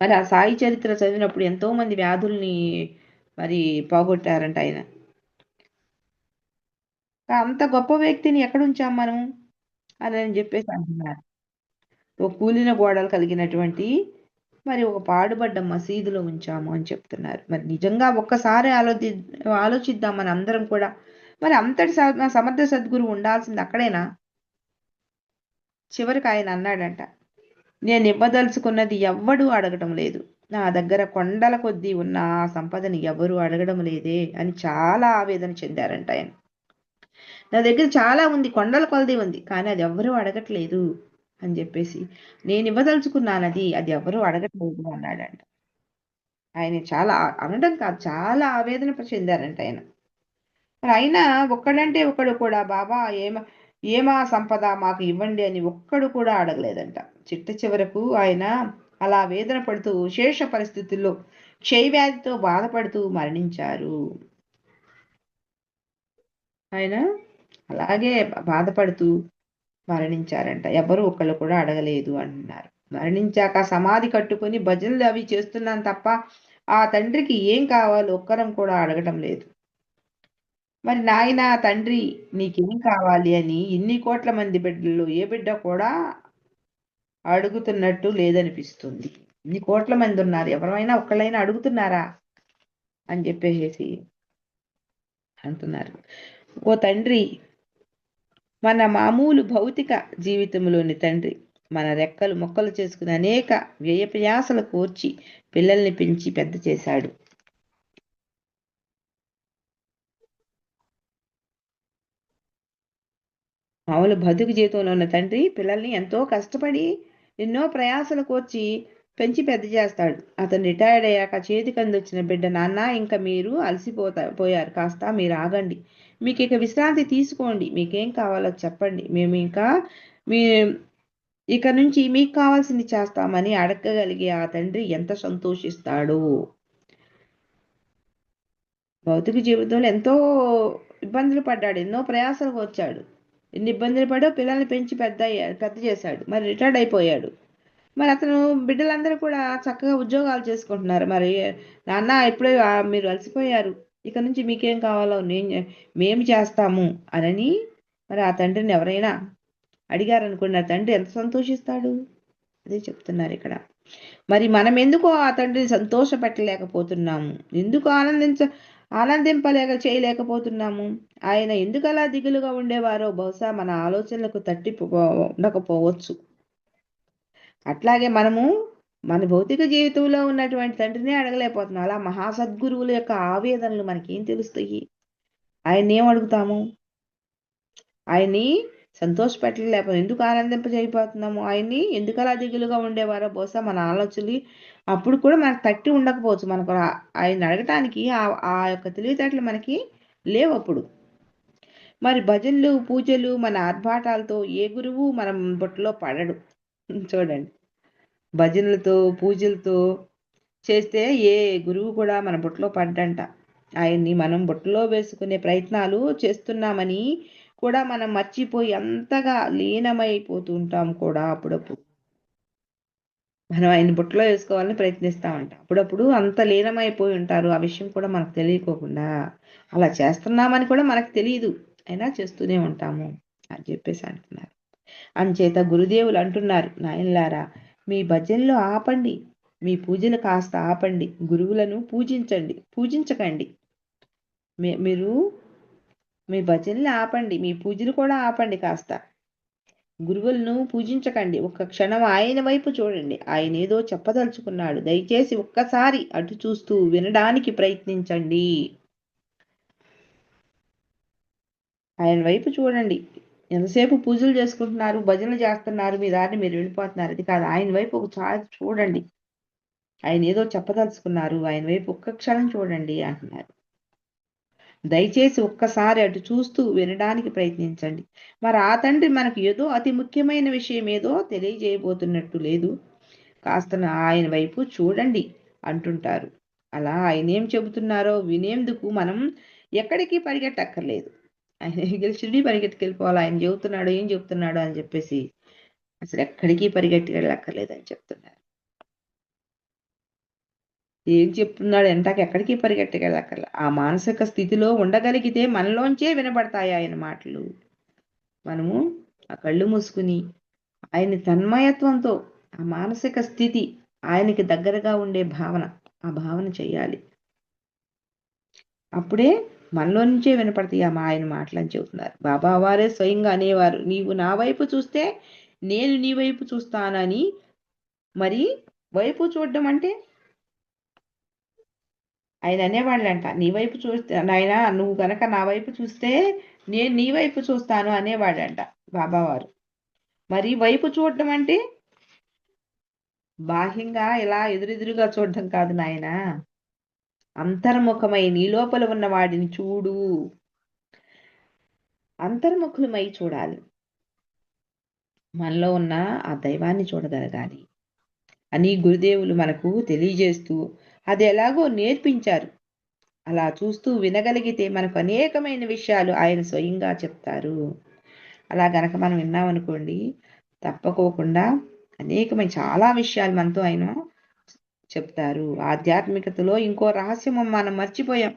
మరి ఆ సాయి చరిత్ర చదివినప్పుడు ఎంతో మంది వ్యాధుల్ని మరి పోగొట్టారంట ఆయన. అంత గొప్ప వ్యక్తిని ఎక్కడ ఉంచాం మనం అని చెప్పేసి అంటున్నారు. ఓ కూలిన గోడలు కలిగినటువంటి మరి ఒక పాడుబడ్డ మసీదులో ఉంచాము అని చెప్తున్నారు. మరి నిజంగా ఒక్కసారి ఆలోచిద్దాం మన అందరం కూడా. మరి అంతటి సమర్థ సద్గురు ఉండాల్సింది అక్కడేనా? చివరికి ఆయన అన్నాడంట, నేను ఇవ్వదలుచుకున్నది ఎవ్వడూ అడగటం లేదు, నా దగ్గర కొండల కొద్దీ ఉన్న ఆ సంపదని ఎవరు అడగడం లేదే అని చాలా ఆవేదన చెందారంట ఆయన. నా దగ్గర చాలా ఉంది, కొండల కొలది ఉంది, కానీ అది ఎవ్వరూ అడగట్లేదు అని చెప్పేసి, నేను ఇవ్వదలుచుకున్నానది అది ఎవరూ అడగట్లేదు అన్నాడంట. ఆయన చాలా అనడం కాదు, చాలా ఆవేదన చెందారంట ఆయన. మరి అయినా ఒక్కడంటే ఒకడు కూడా బాబా ఏమా సంపద మాకు ఇవ్వండి అని ఒక్కడు కూడా అడగలేదంట. చిట్ట చివరకు ఆయన అలా వేదన పడుతూ విశేష పరిస్థితుల్లో క్షయవ్యాధితో బాధపడుతూ మరణించారు. ఆయన అలాగే బాధపడుతూ మరణించారంట. ఎవరు ఒకళ్ళు కూడా అడగలేదు అంటున్నారు. మరణించాక సమాధి కట్టుకొని భజనలు అవి చేస్తున్నాను తప్ప ఆ తండ్రికి ఏం కావాలో ఒక్కరం కూడా అడగటం లేదు. మరి నాయన తండ్రి నీకేం కావాలి అని ఇన్ని కోట్ల మంది బిడ్డల్లో ఏ బిడ్డ కూడా అడుగుతున్నట్టు లేదనిపిస్తుంది. ఇన్ని కోట్ల మంది ఉన్నారు, ఎవరైనా ఒక్కళ్ళైనా అడుగుతున్నారా అని చెప్పేసి అంటున్నారు. ఓ తండ్రి, మన మామూలు భౌతిక జీవితంలోని తండ్రి మన రెక్కలు మొక్కలు చేసుకుని అనేక వ్యయప్రయాసలు కోర్చి పిల్లల్ని పెంచి పెద్ద చేశాడు. మామూలు బతుకు జీవితంలో ఉన్న తండ్రి పిల్లల్ని ఎంతో కష్టపడి ఎన్నో ప్రయాసలు కోర్చి పెంచి పెద్ద చేస్తాడు. అతను రిటైర్డ్ అయ్యాక చేతికి అందించిన బిడ్డ, నాన్న ఇంకా మీరు పోయారు, కాస్త మీరు ఆగండి, మీకు ఇక విశ్రాంతి తీసుకోండి, మీకేం కావాలో చెప్పండి, మేము మీ ఇక నుంచి మీకు కావాల్సింది చేస్తామని అడగగలిగే ఆ తండ్రి ఎంత సంతోషిస్తాడు. భౌతిక జీవితంలో ఎంతో ఇబ్బందులు పడ్డాడు, ఎన్నో ప్రయాసాలకు వచ్చాడు, ఎన్ని ఇబ్బందులు పడో పిల్లల్ని పెంచి పెద్ద చేశాడు. మరి రిటైర్డ్ అయిపోయాడు. మరి అతను బిడ్డలందరూ కూడా చక్కగా ఉద్యోగాలు చేసుకుంటున్నారు. మరి నాన్న ఇప్పుడే మీరు అలసిపోయారు, ఇక నుంచి మీకేం కావాలో మేము చేస్తాము అని మరి ఆ తండ్రిని ఎవరైనా అడిగారనుకున్న తండ్రి ఎంత సంతోషిస్తాడు. అదే చెప్తున్నారు ఇక్కడ. మరి మనం ఎందుకు ఆ తండ్రిని సంతోషపెట్టలేకపోతున్నాము? ఎందుకు ఆనందింపలేక చేయలేకపోతున్నాము? ఆయన ఎందుకు అలా దిగులుగా ఉండేవారో బహుశా మన ఆలోచనలకు ఉండకపోవచ్చు. అట్లాగే మనము మన భౌతిక జీవితంలో ఉన్నటువంటి తండ్రిని అడగలేకపోతున్నాం. అలా మహాసద్గురువుల యొక్క ఆవేదనలు మనకేం తెలుస్తాయి? ఆయన ఏం అడుగుతాము? ఆయన్ని సంతోషపెట్టలేకపోతే ఎందుకు ఆనందింపజేయపోతున్నాము? ఆయన్ని ఎందుకు అలా దిగులుగా ఉండేవారో బహుశా మన ఆలోచనలు అప్పుడు కూడా మనకు తట్టి ఉండకపోవచ్చు. మనకు ఆయన అడగటానికి ఆ యొక్క తెలివితేటలు మనకి లేవు అప్పుడు. మరి భజనలు పూజలు మన ఆర్భాటాలతో ఏ గురువు మనం బుట్టలో పడడు. చూడండి, భజనలతో పూజలతో చేస్తే ఏ గురువు కూడా మన బుట్టలో పడ్డంట. ఆయన్ని మనం బుట్టలో వేసుకునే ప్రయత్నాలు చేస్తున్నామని కూడా మనం మర్చిపోయి అంతగా లీనమైపోతూ ఉంటాం కూడా. అప్పుడప్పుడు మనం ఆయన బుట్టలో వేసుకోవాలని ప్రయత్నిస్తూ ఉంటాం. అప్పుడప్పుడు అంత లీనమైపోయి ఉంటారు, ఆ విషయం కూడా మనకు తెలియకోకుండా. అలా చేస్తున్నామని కూడా మనకు తెలియదు, అయినా చేస్తూనే ఉంటాము అని చెప్పేసి అంటున్నారు. అంచేత గురుదేవులు అంటున్నారు, నాయనలారా మీ భజనలు ఆపండి, మీ పూజలు కాస్త ఆపండి, గురువులను పూజించకండి. మీరు మీ భజనలు ఆపండి, మీ పూజలు కూడా ఆపండి కాస్త. గురువులను పూజించకండి, ఒక్క క్షణం ఆయన వైపు చూడండి. ఆయన ఏదో చెప్పదలుచుకున్నాడు, దయచేసి ఒక్కసారి అటు చూస్తూ వినడానికి ప్రయత్నించండి. ఆయన వైపు చూడండి. ఎంతసేపు పూజలు చేసుకుంటున్నారు, భజనలు చేస్తున్నారు, మీ దారిని మీరు వెళ్ళిపోతున్నారు, అది కాదు. ఆయన వైపు ఒకసారి చూడండి. ఆయన ఏదో చెప్పదలుచుకున్నారు, ఆయన వైపు ఒక్క క్షణం చూడండి అంటున్నారు. దయచేసి ఒక్కసారి అటు చూస్తూ వినడానికి ప్రయత్నించండి. మరి ఆ తండ్రి మనకు ఏదో అతి ముఖ్యమైన విషయం ఏదో తెలియజేయబోతున్నట్టు లేదు, కాస్త ఆయన వైపు చూడండి అంటుంటారు. అలా ఆయన ఏం చెబుతున్నారో వినేందుకు మనం ఎక్కడికి పరిగెట్టక్కర్లేదు. ఆయన షిరిడి పరిగెట్టుకెళ్ళిపోవాలి, ఆయన చెబుతున్నాడు ఏం చెబుతున్నాడు అని చెప్పేసి అసలు ఎక్కడికి పరిగెట్టుకెళ్ళక్కర్లేదు అని చెప్తున్నారు. ఏం చెప్తున్నాడు ఎంటాక ఎక్కడికి పరిగెట్టుకెళ్ళక్కర్లే. ఆ మానసిక స్థితిలో ఉండగలిగితే మనలోంచే వినబడతాయి ఆయన మాటలు. మనము ఆ కళ్ళు మూసుకుని ఆయన తన్మయత్వంతో ఆ మానసిక స్థితి, ఆయనకి దగ్గరగా ఉండే భావన, ఆ భావన చెయ్యాలి. అప్పుడే మనలో నుంచే వినపడతాయి ఆయన మాటలని చెబుతున్నారు. బాబా వారే స్వయంగా అనేవారు, నీవు నా వైపు చూస్తే నేను నీ వైపు చూస్తానని. మరి వైపు చూడడం అంటే ఆయన అనేవాళ్ళంట, నీ వైపు చూస్తే నాయన నువ్వు కనుక నా వైపు చూస్తే నేను నీ వైపు చూస్తాను అనేవాడంట బాబావారు. మరి వైపు చూడడం అంటే బాహ్యంగా ఇలా ఎదురెదురుగా చూడడం కాదు నాయన, అంతర్ముఖమై నీ లోపల ఉన్న వాడిని చూడు, అంతర్ముఖులమై చూడాలి. మనలో ఉన్న ఆ దైవాన్ని చూడగలగాలి అని గురుదేవులు మనకు తెలియజేస్తూ అది ఎలాగో నేర్పించారు. అలా చూస్తూ వినగలిగితే మనకు అనేకమైన విషయాలు ఆయన స్వయంగా చెప్తారు. అలా గనక మనం విన్నామనుకోండి, తప్పకోకుండా అనేకమైన చాలా విషయాలు మనతో ఆయన చెప్తారు. ఆధ్యాత్మికతలో ఇంకో రహస్యం మనం మర్చిపోయాం,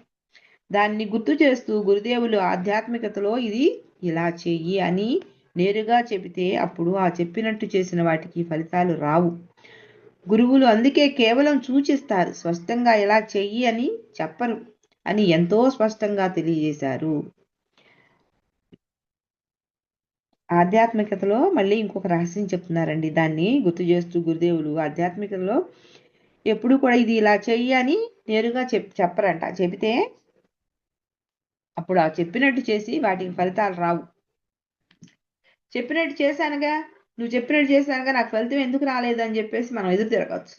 దాన్ని గుర్తు చేస్తూ గురుదేవులు ఆధ్యాత్మికతలో ఇది ఇలా చెయ్యి అని నేరుగా చెబితే అప్పుడు ఆ చెప్పినట్టు చేసిన వాటికి ఫలితాలు రావు. గురువులు అందుకే కేవలం సూచిస్తారు, స్పష్టంగా ఇలా చెయ్యి అని చెప్పరు అని ఎంతో స్పష్టంగా తెలియజేశారు. ఆధ్యాత్మికతలో మళ్ళీ ఇంకొక రహస్యం చెప్తున్నారండి, దాన్ని గుర్తు చేస్తూ గురుదేవులు ఆధ్యాత్మికతలో ఎప్పుడు కూడా ఇది ఇలా చెయ్యి అని నేరుగా చెప్పరంట. చెబితే అప్పుడు ఆ చెప్పినట్టు చేసి వాటికి ఫలితాలు రావు. చెప్పినట్టు చేశానుగా, నువ్వు చెప్పినట్టు చేశానుగా, నాకు ఫలితం ఎందుకు రాలేదని చెప్పేసి మనం ఎదురు తిరగచ్చు.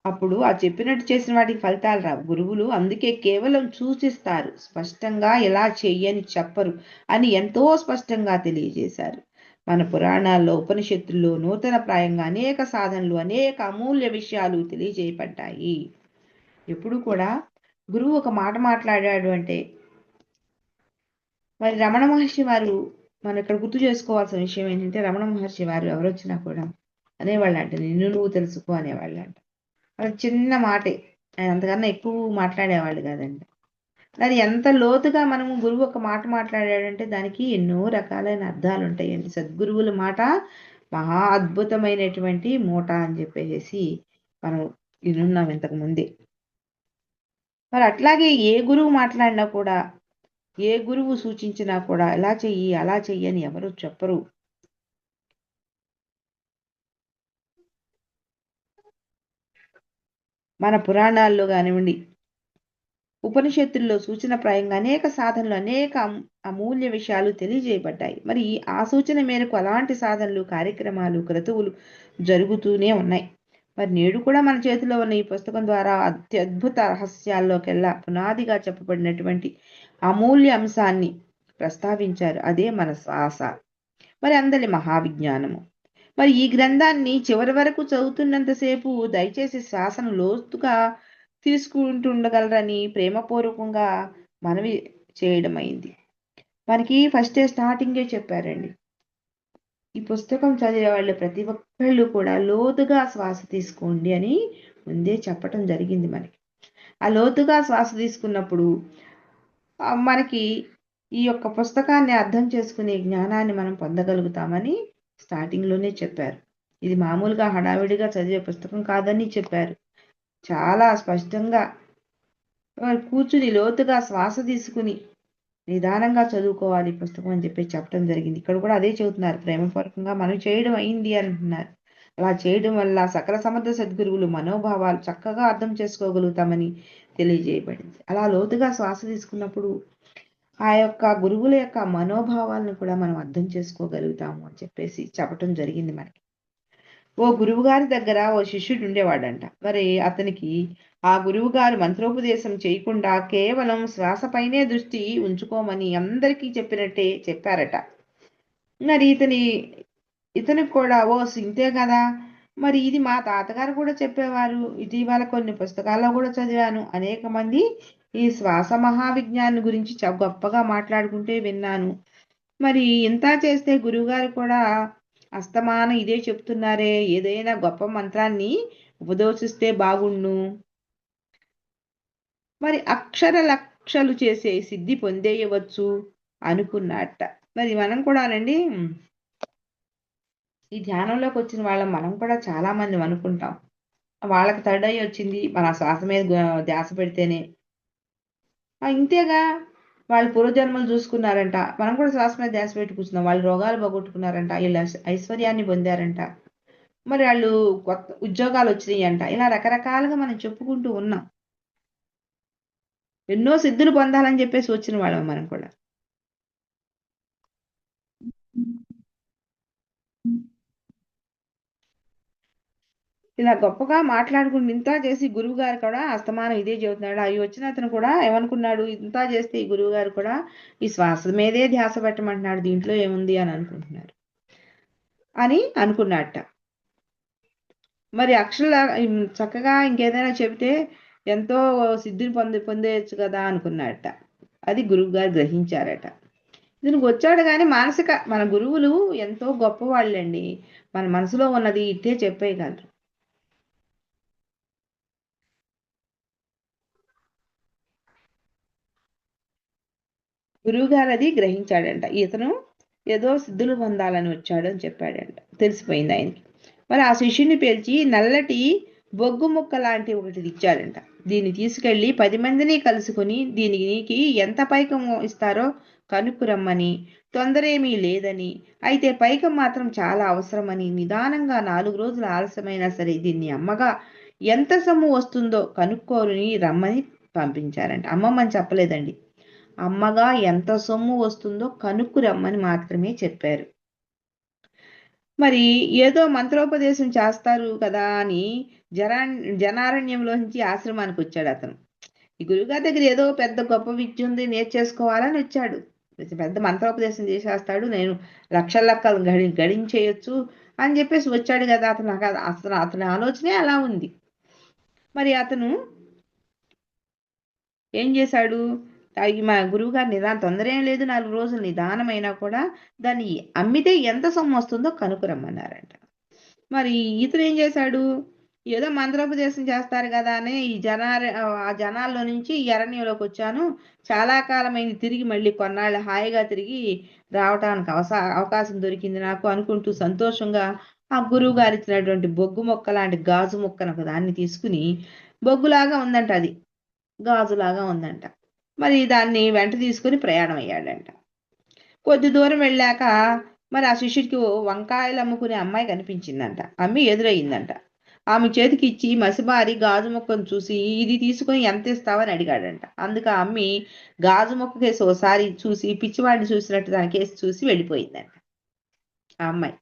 అప్పుడు ఆ చెప్పినట్టు చేసిన వాటికి ఫలితాలు రావు. గురువులు అందుకే కేవలం సూచిస్తారు, స్పష్టంగా ఎలా చెయ్యని చెప్పరు అని ఎంతో స్పష్టంగా తెలియజేశారు. మన పురాణాల్లో ఉపనిషత్తుల్లో నూతన ప్రాయంగా అనేక సాధనలు, అనేక అమూల్య విషయాలు తెలియజేయబడ్డాయి. ఎప్పుడు కూడా గురువు ఒక మాట మాట్లాడాడు అంటే, మరి రమణ మహర్షి వారు మనం ఇక్కడ గుర్తు చేసుకోవాల్సిన విషయం ఏంటంటే, రమణ మహర్షి వారు ఎవరొచ్చినా కూడా అనేవాళ్ళంట, నిన్ను నువ్వు తెలుసుకో అనేవాళ్ళంట. అది చిన్న మాటే, ఆయన అంతకన్నా ఎక్కువ మాట్లాడేవాళ్ళు కాదండి. అది ఎంత లోతుగా మనము గురువు ఒక మాట మాట్లాడాడంటే దానికి ఎన్నో రకాలైన అర్థాలు ఉంటాయండి. సద్గురువుల మాట మహా అద్భుతమైనటువంటి మూట అని చెప్పేసి మనం వినున్నాం ఇంతకు ముందే. మరి అట్లాగే ఏ గురువు మాట్లాడినా కూడా, ఏ గురువు సూచించినా కూడా ఇలా చెయ్యి అలా చెయ్యి అని ఎవరు చెప్పరు. మన పురాణాల్లో కానివ్వండి, ఉపనిషత్తుల్లో సూచనప్రాయంగా అనేక సాధనలు, అనేక అమూల్య విషయాలు తెలియజేయబడ్డాయి. మరి ఆ సూచన మేరకు అలాంటి సాధనలు, కార్యక్రమాలు, క్రతువులు జరుగుతూనే ఉన్నాయి. మరి నేడు కూడా మన చేతిలో ఉన్న ఈ పుస్తకం ద్వారా అత్యద్భుత రహస్యాల్లోకెల్లా పునాదిగా చెప్పబడినటువంటి అమూల్య అంశాన్ని ప్రస్తావించారు. అదే మన శ్వాస, మరి అందరి మహావిజ్ఞానము. మరి ఈ గ్రంథాన్ని చివరి వరకు చదువుతున్నంతసేపు దయచేసి శ్వాసను లోతుగా తీసుకుంటుండగలరని ప్రేమపూర్వకంగా మనవి చేయడమైంది. మనకి ఫస్ట్ స్టార్టింగే చెప్పారండి, ఈ పుస్తకం చదివే వాళ్ళు ప్రతి ఒక్కళ్ళు కూడా లోతుగా శ్వాస తీసుకోండి అని ముందే చెప్పటం జరిగింది మనకి. ఆ లోతుగా శ్వాస తీసుకున్నప్పుడు మనకి ఈ యొక్క పుస్తకాన్ని అర్థం చేసుకునే జ్ఞానాన్ని మనం పొందగలుగుతామని స్టార్టింగ్లోనే చెప్పారు. ఇది మామూలుగా హడావిడిగా చదివే పుస్తకం కాదని చెప్పారు. చాలా స్పష్టంగా కూర్చుని లోతుగా శ్వాస తీసుకుని నిదానంగా చదువుకోవాలి ఈ పుస్తకం అని చెప్పి చెప్పడం జరిగింది. ఇక్కడ కూడా అదే చెబుతున్నారు, ప్రేమపూర్వకంగా మనం చేయడం అయింది అంటున్నారు. అలా చేయడం వల్ల సకల సమర్థ సద్గురువులు మనోభావాలు చక్కగా అర్థం చేసుకోగలుగుతామని తెలియజేయబడింది. అలా లోతుగా శ్వాస తీసుకున్నప్పుడు ఆ యొక్క గురువుల యొక్క మనోభావాలను కూడా మనం అర్థం చేసుకోగలుగుతాము అని చెప్పేసి చెప్పటం జరిగింది మనకి. ఓ గురువు గారి దగ్గర ఓ శిష్యుడు ఉండేవాడంట. మరి అతనికి ఆ గురువు గారు మంత్రోపదేశం చేయకుండా కేవలం శ్వాసపైనే దృష్టి ఉంచుకోమని అందరికీ చెప్పినట్టే చెప్పారట. మరి ఇతనికి కూడా ఓ ఇంతే కదా, మరి ఇది మా తాతగారు కూడా చెప్పేవారు, ఇటీవల కొన్ని పుస్తకాల్లో కూడా చదివాను, అనేక మంది ఈ శ్వాస మహావిజ్ఞానం గురించి గొప్పగా మాట్లాడుకుంటే విన్నాను. మరి ఇంత చేస్తే గురువుగారు కూడా అస్తమానం ఇదే చెప్తున్నారే, ఏదైనా గొప్ప మంత్రాన్ని ఉపదేశిస్తే బాగుండు, మరి అక్షర లక్షలు చేసే సిద్ధి పొందేయవచ్చు అనుకున్నట్ట. మరి మనం కూడానండి ఈ ధ్యానంలోకి వచ్చిన వాళ్ళం మనం కూడా చాలా మంది అనుకుంటాం, వాళ్ళకి థర్డ్ ఐ వచ్చింది మన శ్వాస మీద ధ్యాస పెడితేనే, ఇంతేగా వాళ్ళు పూర్వజన్మలు చూసుకున్నారంట, మనం కూడా శ్వాస మీద ధ్యాస పెట్టి కూర్చున్నాం, వాళ్ళు రోగాలు పోగొట్టుకున్నారంట, వీళ్ళు ఐశ్వర్యాన్ని పొందారంట, మరి వాళ్ళు కొత్త ఉద్యోగాలు వచ్చినాయి అంట, ఇలా రకరకాలుగా మనం చెప్పుకుంటూ ఉన్నాం. ఎన్నో సిద్ధులు పొందాలని చెప్పేసి వచ్చిన వాళ్ళం మనం కూడా. ఇలా గొప్పగా మాట్లాడుకుంటూ ఇంత చేసి గురువు గారు కూడా అస్తమానం ఇదే చెబుతున్నాడు. అవి వచ్చిన అతను కూడా ఏమనుకున్నాడు, ఇంత చేస్తే ఈ గురువు గారు కూడా ఈ శ్వాస మీదే ధ్యాస పెట్టమంటున్నాడు, దీంట్లో ఏముంది అని అనుకున్నట్ట. మరి అక్షర చక్కగా ఇంకేదైనా చెబితే ఎంతో సిద్ధిని పొందేయచ్చు కదా అనుకున్నట్ట. అది గురువు గారు గ్రహించారట. దీనికి వచ్చాడు కానీ మన గురువులు ఎంతో గొప్ప వాళ్ళండి, మన మనసులో ఉన్నది ఇట్టే చెప్పేయగలరు. గురువు గారు అది గ్రహించాడంట. ఇతను ఏదో సిద్ధులు పొందాలని వచ్చాడు అని చెప్పాడంట, తెలిసిపోయింది ఆయనకి. మరి ఆ శిష్యుని పిలిచి నల్లటి బొగ్గు ముక్క లాంటి ఒకటి ఇచ్చాడంట. దీన్ని తీసుకెళ్లి 10 మందిని కలుసుకుని దీనికి ఎంత పైకం ఇస్తారో కనుక్కురమ్మని, తొందర ఏమీ లేదని, అయితే పైకం మాత్రం చాలా అవసరమని, నిదానంగా 4 రోజులు ఆలస్యమైనా సరే దీన్ని అమ్మగా ఎంత సొమ్ము వస్తుందో కనుక్కోని రమ్మని పంపించారంట. అమ్మమ్మని చెప్పలేదండి, అమ్మగా ఎంత సొమ్ము వస్తుందో కనుక్కు రమ్మని మాత్రమే చెప్పారు. మరి ఏదో మంత్రోపదేశం చేస్తారు కదా అని జనారణ్యంలోంచి ఆశ్రమానికి వచ్చాడు అతను. ఈ గురువుగారి దగ్గర ఏదో పెద్ద గొప్ప విద్య ఉంది, నేర్చేసుకోవాలని వచ్చాడు. పెద్ద మంత్రోపదేశం చేసేస్తాడు, నేను లక్షలు గడించేయొచ్చు అని చెప్పేసి వచ్చాడు కదా అతని ఆలోచనే అలా ఉంది. మరి అతను ఏం చేశాడు, మా గురువు గారు నిదానం, తొందర ఏం లేదు, 4 రోజులు నిదానమైనా కూడా దాన్ని అమ్మితే ఎంత సొమ్ము వస్తుందో కనుక్కురమ్మన్నారంట. మరి ఇతను ఏం చేశాడు, ఏదో మంత్రోపదేశం చేస్తారు కదా అని ఆ జనాల్లో నుంచి ఈ అరణ్యంలోకి వచ్చాను. చాలా కాలమైంది తిరిగి మళ్ళీ కొన్నాళ్ళు హాయిగా తిరిగి రావటానికి అవకాశం దొరికింది నాకు అనుకుంటూ సంతోషంగా ఆ గురువు గారు ఇచ్చినటువంటి బొగ్గు మొక్క లాంటి గాజు మొక్కను ఒక దాన్ని తీసుకుని, బొగ్గులాగా ఉందంట అది, గాజులాగా ఉందంట. మరి దాన్ని వెంట తీసుకుని ప్రయాణం అయ్యాడంట. కొద్ది దూరం వెళ్ళాక మరి ఆ శిష్యుడికి వంకాయలు అమ్ముకునే అమ్మాయి కనిపించిందంట. అమ్మి ఎదురయ్యిందంట. ఆమె చేతికి ఇచ్చి మసిబారి గాజు మొక్కను చూసి ఇది తీసుకొని ఎంత ఇస్తావని అడిగాడంట. అందుకు ఆ అమ్మి గాజు మొక్క కేసి ఓసారి చూసి పిచ్చివాడిని చూసినట్టు దాని కేసి చూసి వెళ్ళిపోయిందంట. ఆ అమ్మాయి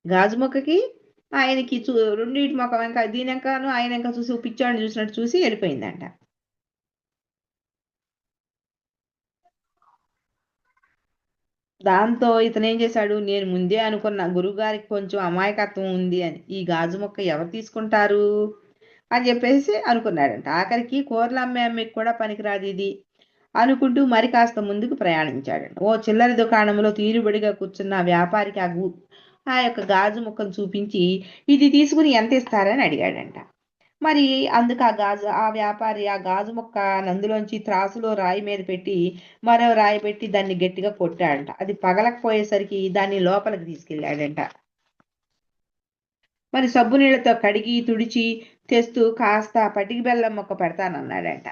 గాజు మొక్కకి ఆయనకి రెండింటి మొక్క వెంక దీని వెంకను ఆయన వెంక చూసి పిచ్చివాడిని చూసినట్టు చూసి వెళ్ళిపోయిందంట. దాంతో ఇతను ఏం చేశాడు, నేను ముందే అనుకున్న గురువుగారికి కొంచెం అమాయకత్వం ఉంది అని, ఈ గాజు మొక్క ఎవరు తీసుకుంటారు అని చెప్పేసి అనుకున్నాడంట. ఆఖరికి కూరలు అమ్మేకి కూడా పనికిరాదు ఇది అనుకుంటూ మరి కాస్త ముందుకు ప్రయాణించాడంట. ఓ చిల్లర దుకాణంలో తీరుబడిగా కూర్చున్న వ్యాపారికి ఆ యొక్క గాజు ముక్కను చూపించి ఇది తీసుకుని ఎంత ఇస్తారని అడిగాడంట. మరి అందుకు ఆ వ్యాపారి ఆ గాజు ముక్క నందులోంచి త్రాసులో రాయి మీద పెట్టి మరో రాయి పెట్టి దాన్ని గట్టిగా కొట్టాడంట. అది పగలకపోయేసరికి దాన్ని లోపలికి తీసుకెళ్ళాడంట. మరి సబ్బు నీళ్లతో కడిగి తుడిచి తెస్తూ కాస్త పటికి బెల్లం మొక్క పెడతానన్నాడంట.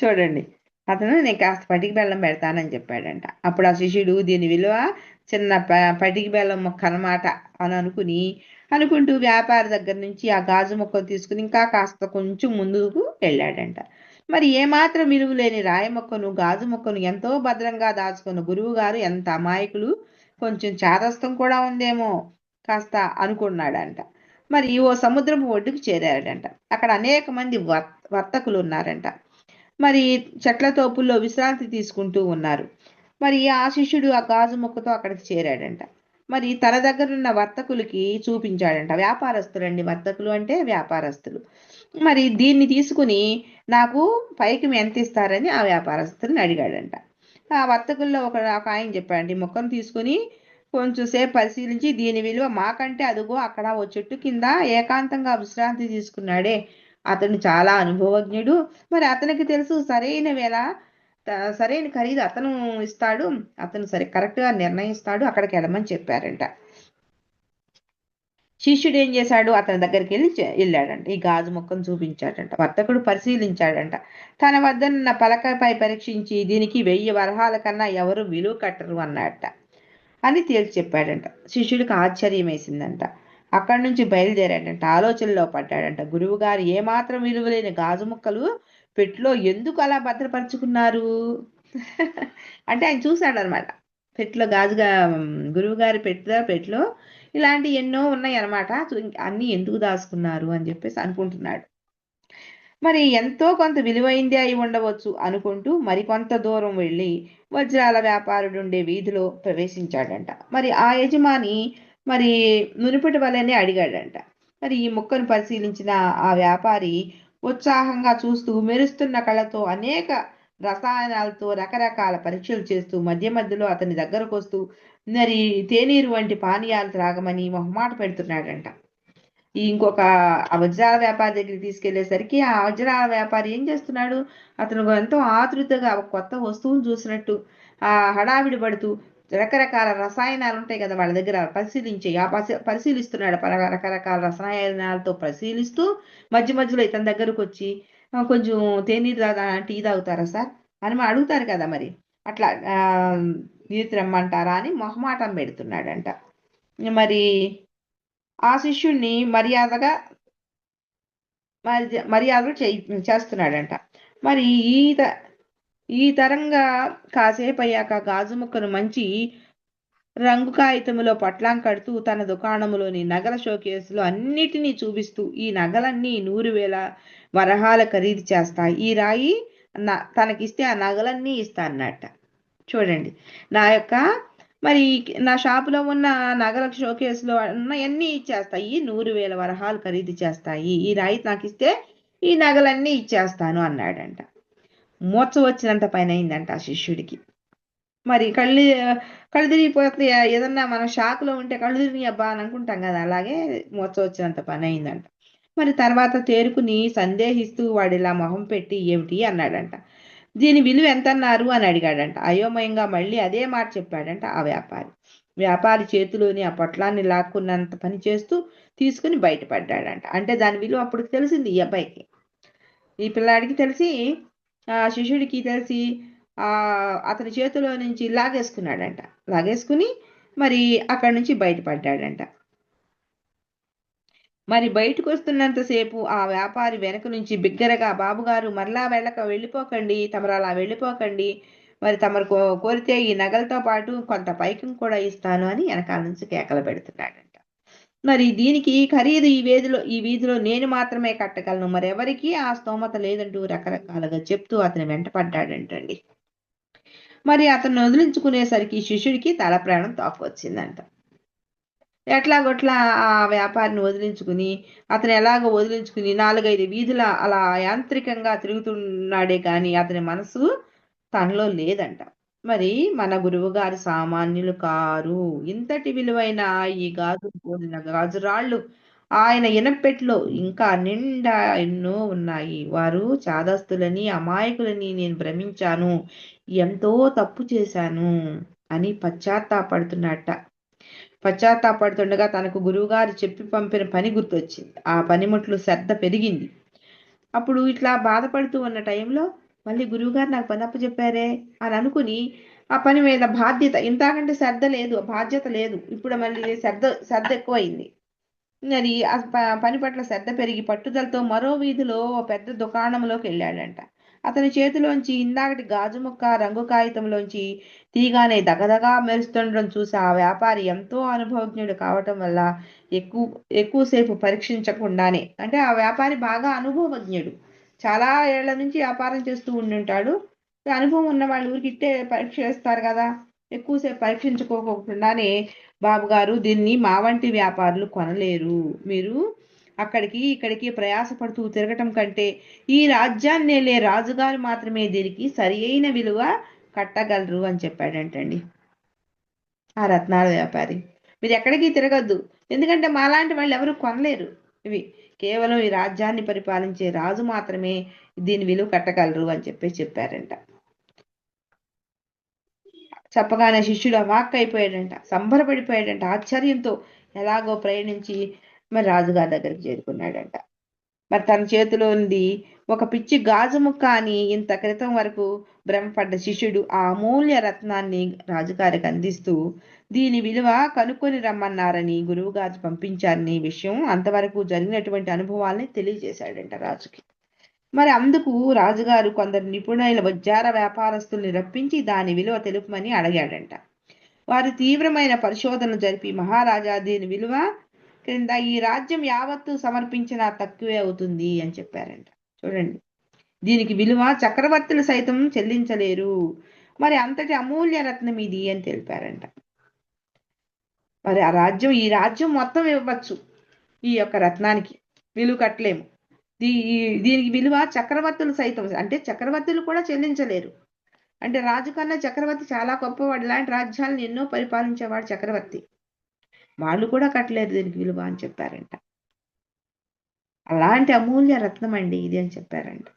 చూడండి, అతను నేను కాస్త పటికి బెల్లం పెడతానని చెప్పాడంట. అప్పుడు ఆ శిష్యుడు దీని విలువ చిన్న పటికి బెల్లం మొక్క అన్నమాట అని అనుకుంటూ వ్యాపారి దగ్గర నుంచి ఆ గాజు మొక్కను తీసుకుని ఇంకా కాస్త కొంచెం ముందుకు వెళ్ళాడంట. మరి ఏమాత్రం విలువ లేని రాయి మొక్కను గాజు మొక్కను ఎంతో భద్రంగా దాచుకున్న గురువు గారు ఎంత అమాయకులు, కొంచెం చాదస్తం కూడా ఉందేమో కాస్త అనుకున్నాడంట. మరి ఓ సముద్రపు ఒడ్డుకు చేరాడంట. అక్కడ అనేక మంది వర్తకులు ఉన్నారంట. మరి చెట్ల తోపుల్లో విశ్రాంతి తీసుకుంటూ ఉన్నారు. మరి ఆ శిష్యుడు ఆ గాజు మొక్కతో అక్కడికి చేరాడంట. మరి తన దగ్గరున్న వర్తకులకి చూపించాడంట. వ్యాపారస్తులండి, వర్తకులు అంటే వ్యాపారస్తులు. మరి దీన్ని తీసుకుని నాకు పైకి ఎంత ఇస్తారని ఆ వ్యాపారస్తుని అడిగాడంట. ఆ వర్తకుల్లో ఒక ఆయన చెప్పాడండి, మొక్కను తీసుకుని కొంచెం సేపు పరిశీలించి దీని విలువ మాకంటే అదుగో అక్కడ ఓ చెట్టు కింద ఏకాంతంగా విశ్రాంతి తీసుకున్నాడే, అతను చాలా అనుభవజ్ఞుడు, మరి అతనికి తెలుసు సరైన ఖరీదు అతను ఇస్తాడు, అతను కరెక్ట్గా నిర్ణయిస్తాడు, అక్కడికి వెళ్ళమని చెప్పారంట. శిష్యుడు ఏం చేశాడు, అతని దగ్గరికి వెళ్ళాడంట. ఈ గాజు మొక్కను చూపించాడంట. వర్తకుడు పరిశీలించాడంట. తన వద్దనున్న పలకపై పరీక్షించి దీనికి 1000 వరహాల కన్నా ఎవరు విలువ కట్టరు అన్నట్ట అని తేల్చి చెప్పాడంట. శిష్యుడికి ఆశ్చర్యం వేసిందంట. అక్కడి నుంచి బయలుదేరాడంట. ఆలోచనలో పడ్డాడంట. గురువు గారు ఏమాత్రం విలువలేని గాజు ముక్కలు పెట్టులో ఎందుకు అలా భద్రపరుచుకున్నారు అంటే ఆయన చూశాడనమాట. పెట్టులో గురువు గారి పెట్టులో ఇలాంటి ఎన్నో ఉన్నాయి అనమాట, అన్ని ఎందుకు దాచుకున్నారు అని చెప్పేసి అనుకుంటున్నాడు. మరి ఎంతో కొంత విలువైందే అయి ఉండవచ్చు అనుకుంటూ మరికొంత దూరం వెళ్ళి వజ్రాల వ్యాపారుడు ఉండే వీధిలో ప్రవేశించాడంట. మరి ఆ యజమాని మరి మునుపటి వల్లనే అడిగాడంట. మరి ఈ మొక్కను పరిశీలించిన ఆ వ్యాపారి ఉత్సాహంగా చూస్తూ మెరుస్తున్న కళ్ళతో అనేక రసాయనాలతో రకరకాల పరీక్షలు చేస్తూ మధ్య మధ్యలో అతని దగ్గరకు వస్తూ మరి తేనీరు వంటి పానీయాలు త్రాగమని మొహమాట పెడుతున్నాడంట. ఇంకొక ఆ వజ్రాల వ్యాపారి దగ్గరికి తీసుకెళ్లేసరికి ఆ వజ్రాల వ్యాపారి ఏం చేస్తున్నాడు, అతను ఎంతో ఆతృతగా ఒక కొత్త వస్తువును చూసినట్టు ఆ హడావిడి పడుతూ రకరకాల రసాయనాలు ఉంటాయి కదా వాళ్ళ దగ్గర పరిశీలిస్తున్నాడు. రకరకాల రసాయనాలతో పరిశీలిస్తూ మధ్య మధ్యలో ఇతని దగ్గరకు వచ్చి కొంచెం తేనీరు టీ తాగుతారా సార్ అని అడుగుతారు కదా, మరి అట్లా నీరు తెమ్మంటారా అని మొహమాటం పెడుతున్నాడంట. మరి ఆ శిష్యుణ్ణి మర్యాదలు చేస్తున్నాడంట. మరి ఈ తరంగా కాసేపు అయ్యాక గాజు ముక్కను మంచి రంగు కాగితములో పట్లాం కడుతూ తన దుకాణంలోని నగల షోకేసులో అన్నిటినీ చూపిస్తూ ఈ నగలన్నీ 100,000 వరహాల ఖరీదు చేస్తాయి, ఈ రాయి తనకిస్తే ఆ నగలన్నీ ఇస్తా అన్నట్ట. చూడండి, మరి నా షాపులో ఉన్న నగల షోకేసులో ఉన్నవన్నీ ఇచ్చేస్తాయి, 100,000 వరహాలు ఖరీదు చేస్తాయి, ఈ రాయి నాకు ఇస్తే ఈ నగలన్నీ ఇచ్చేస్తాను అన్నాడంట. మూర్ఛ వచ్చినంత పైన అయిందంట ఆ శిష్యుడికి. మరి కళ్ళు తిరిగిపోతే ఏదన్నా మనం షాక్లో ఉంటే కళ్ళు తిరిగి అబ్బా అని అనుకుంటాం కదా, అలాగే మూర్ఛ వచ్చినంత పని అయిందంట. మరి తర్వాత తేరుకుని సందేహిస్తూ వాడు ఇలా మొహం పెట్టి ఏమిటి అన్నాడంట. దీని విలువ ఎంత అన్నారు అని అడిగాడంట. అయోమయంగా మళ్ళీ అదే మాట చెప్పాడంట ఆ వ్యాపారి. వ్యాపారి చేతిలోని ఆ పొట్లాన్ని లాక్కున్నంత పని చేస్తూ తీసుకుని బయటపడ్డాడంట. అంటే దాని విలువ అప్పుడు తెలిసింది ఈ అబ్బాయికి, ఈ పిల్లాడికి తెలిసి, ఆ శిష్యుడికి తెలిసి అతని చేతిలో నుంచి లాగేసుకున్నాడంట. లాగేసుకుని మరి అక్కడి నుంచి బయటపడ్డాడంట. మరి బయటకు వస్తున్నంతసేపు ఆ వ్యాపారి వెనక నుంచి బిగ్గరగా, బాబుగారు మరలా వెళ్ళిపోకండి, తమరు అలా వెళ్ళిపోకండి, మరి తమరు కోరితే ఈ నగలతో పాటు కొంత పైకం కూడా ఇస్తాను అని వెనకాల నుంచి కేకలు పెడుతున్నాడంట. మరి దీనికి ఖరీదు ఈ వీధిలో నేను మాత్రమే కట్టగలను, మరెవరికి ఆ స్తోమత లేదంటూ రకరకాలుగా చెప్తూ అతని వెంట పడ్డాడంటండి. మరి అతను వదిలించుకునేసరికి శిష్యుడికి తల ప్రాణం తోకొచ్చిందంట. ఎట్లాగొట్లా ఆ వ్యాపారిని అతను ఎలాగో వదిలించుకుని 4-5 వీధుల అలా యాంత్రికంగా తిరుగుతున్నాడే కానీ అతని మనసు తనలో లేదంట. మరి మన గురువు గారు సామాన్యులు కారు. ఇంతటి విలువైన ఈ గాజురాళ్ళు ఆయన ఇనపెట్లో ఇంకా నిండా ఎన్నో ఉన్నాయి. వారు చాదస్తులని, అమాయకులని నేను భ్రమించాను, ఎంతో తప్పు చేశాను అని పశ్చాత్తాపడుతుండగా తనకు గురువుగారు చెప్పి పంపిన పని గుర్తొచ్చింది. ఆ పనిముట్లు శ్రద్ధ పెరిగింది. అప్పుడు ఇట్లా బాధపడుతూ ఉన్న టైంలో మళ్ళీ గురువుగారు నాకు పని అప్పచెప్పారే అని అనుకుని ఆ పని మీద బాధ్యత, ఇంతకంటే శ్రద్ధ లేదు, బాధ్యత లేదు, ఇప్పుడు మళ్ళీ శ్రద్ధ ఎక్కువైంది. మరి ఆ పని పట్ల శ్రద్ధ పెరిగి పట్టుదలతో మరో వీధిలో పెద్ద దుకాణంలోకి వెళ్ళాడంట. అతని చేతిలోంచి ఇందాకటి గాజు ముక్క రంగు కాగితంలోంచి తీగానే దగదగా మెరుస్తుండడం చూసి ఆ వ్యాపారి ఎంతో అనుభవజ్ఞుడు కావటం వల్ల ఎక్కువసేపు పరీక్షించకుండానే, అంటే ఆ వ్యాపారి బాగా అనుభవజ్ఞుడు, చాలా ఏళ్ల నుంచి వ్యాపారం చేస్తూ ఉండుంటాడు. అనుభవం ఉన్న వాళ్ళు ఊరికి ఇట్టే పరీక్ష చేస్తారు కదా, ఎక్కువసేపు పరీక్షించుకోకుండానే, బాబుగారు దీన్ని మా వంటి వ్యాపారులు కొనలేరు, మీరు అక్కడికి ఇక్కడికి ప్రయాసపడుతూ తిరగటం కంటే ఈ రాజ్యాన్నేలే రాజుగారు మాత్రమే దీనికి సరి అయిన విలువ కట్టగలరు అని చెప్పాడంటండి ఆ రత్నాల వ్యాపారి. మీరు ఎక్కడికి తిరగద్దు, ఎందుకంటే మాలాంటి వాళ్ళు ఎవరు కొనలేరు, ఇవి కేవలం ఈ రాజ్యాన్ని పరిపాలించే రాజు మాత్రమే దీని విలువ కట్టగలరు అని చెప్పారంట. చెప్పగానే శిష్యుడు అవాక్కైపోయాడంట, సంబరపడిపోయాడంట. ఆశ్చర్యంతో ఎలాగో ప్రయాణించి మరి రాజుగారి దగ్గరికి చేరుకున్నాడంట. మరి తన చేతిలో ఉంది ఒక పిచ్చి గాజు ముక్క అని ఇంత క్రితం వరకు భ్రమపడ్డ శిష్యుడు ఆ అమూల్య రత్నాన్ని రాజుగారికి అందిస్తూ దీని విలువ కనుక్కొని రమ్మన్నారని గురువుగారు పంపించారని విషయం, అంతవరకు జరిగినటువంటి అనుభవాల్ని తెలియజేశాడంట రాజుకి. మరి అందుకు రాజుగారు కొందరు నిపుణులైన వజ్రాల వ్యాపారస్తుల్ని రప్పించి దాని విలువ తెలుపమని అడిగాడంట. వారు తీవ్రమైన పరిశోధనలు జరిపి, మహారాజా దీని విలువ క్రింద ఈ రాజ్యం యావత్తు సమర్పించినా తక్కువే అవుతుంది అని చెప్పారంట. చూడండి, దీనికి విలువ చక్రవర్తులు సైతం చెల్లించలేరు, మరి అంతటి అమూల్య రత్నం ఇది అని తెలిపారంట. మరి ఈ రాజ్యం మొత్తం ఇవ్వచ్చు, ఈ యొక్క రత్నానికి విలువ కట్టలేము, దీనికి విలువ చక్రవర్తులు సైతం, అంటే చక్రవర్తులు కూడా చెల్లించలేరు. అంటే రాజు కన్నా చక్రవర్తి చాలా గొప్పవాడు, ఇలాంటి రాజ్యాలను ఎన్నో పరిపాలించేవాడు చక్రవర్తి, వాళ్ళు కూడా కట్టలేరు దీనికి విలువ అని చెప్పారంట. అలాంటి అమూల్య రత్నం అండి ఇది అని చెప్పారంట.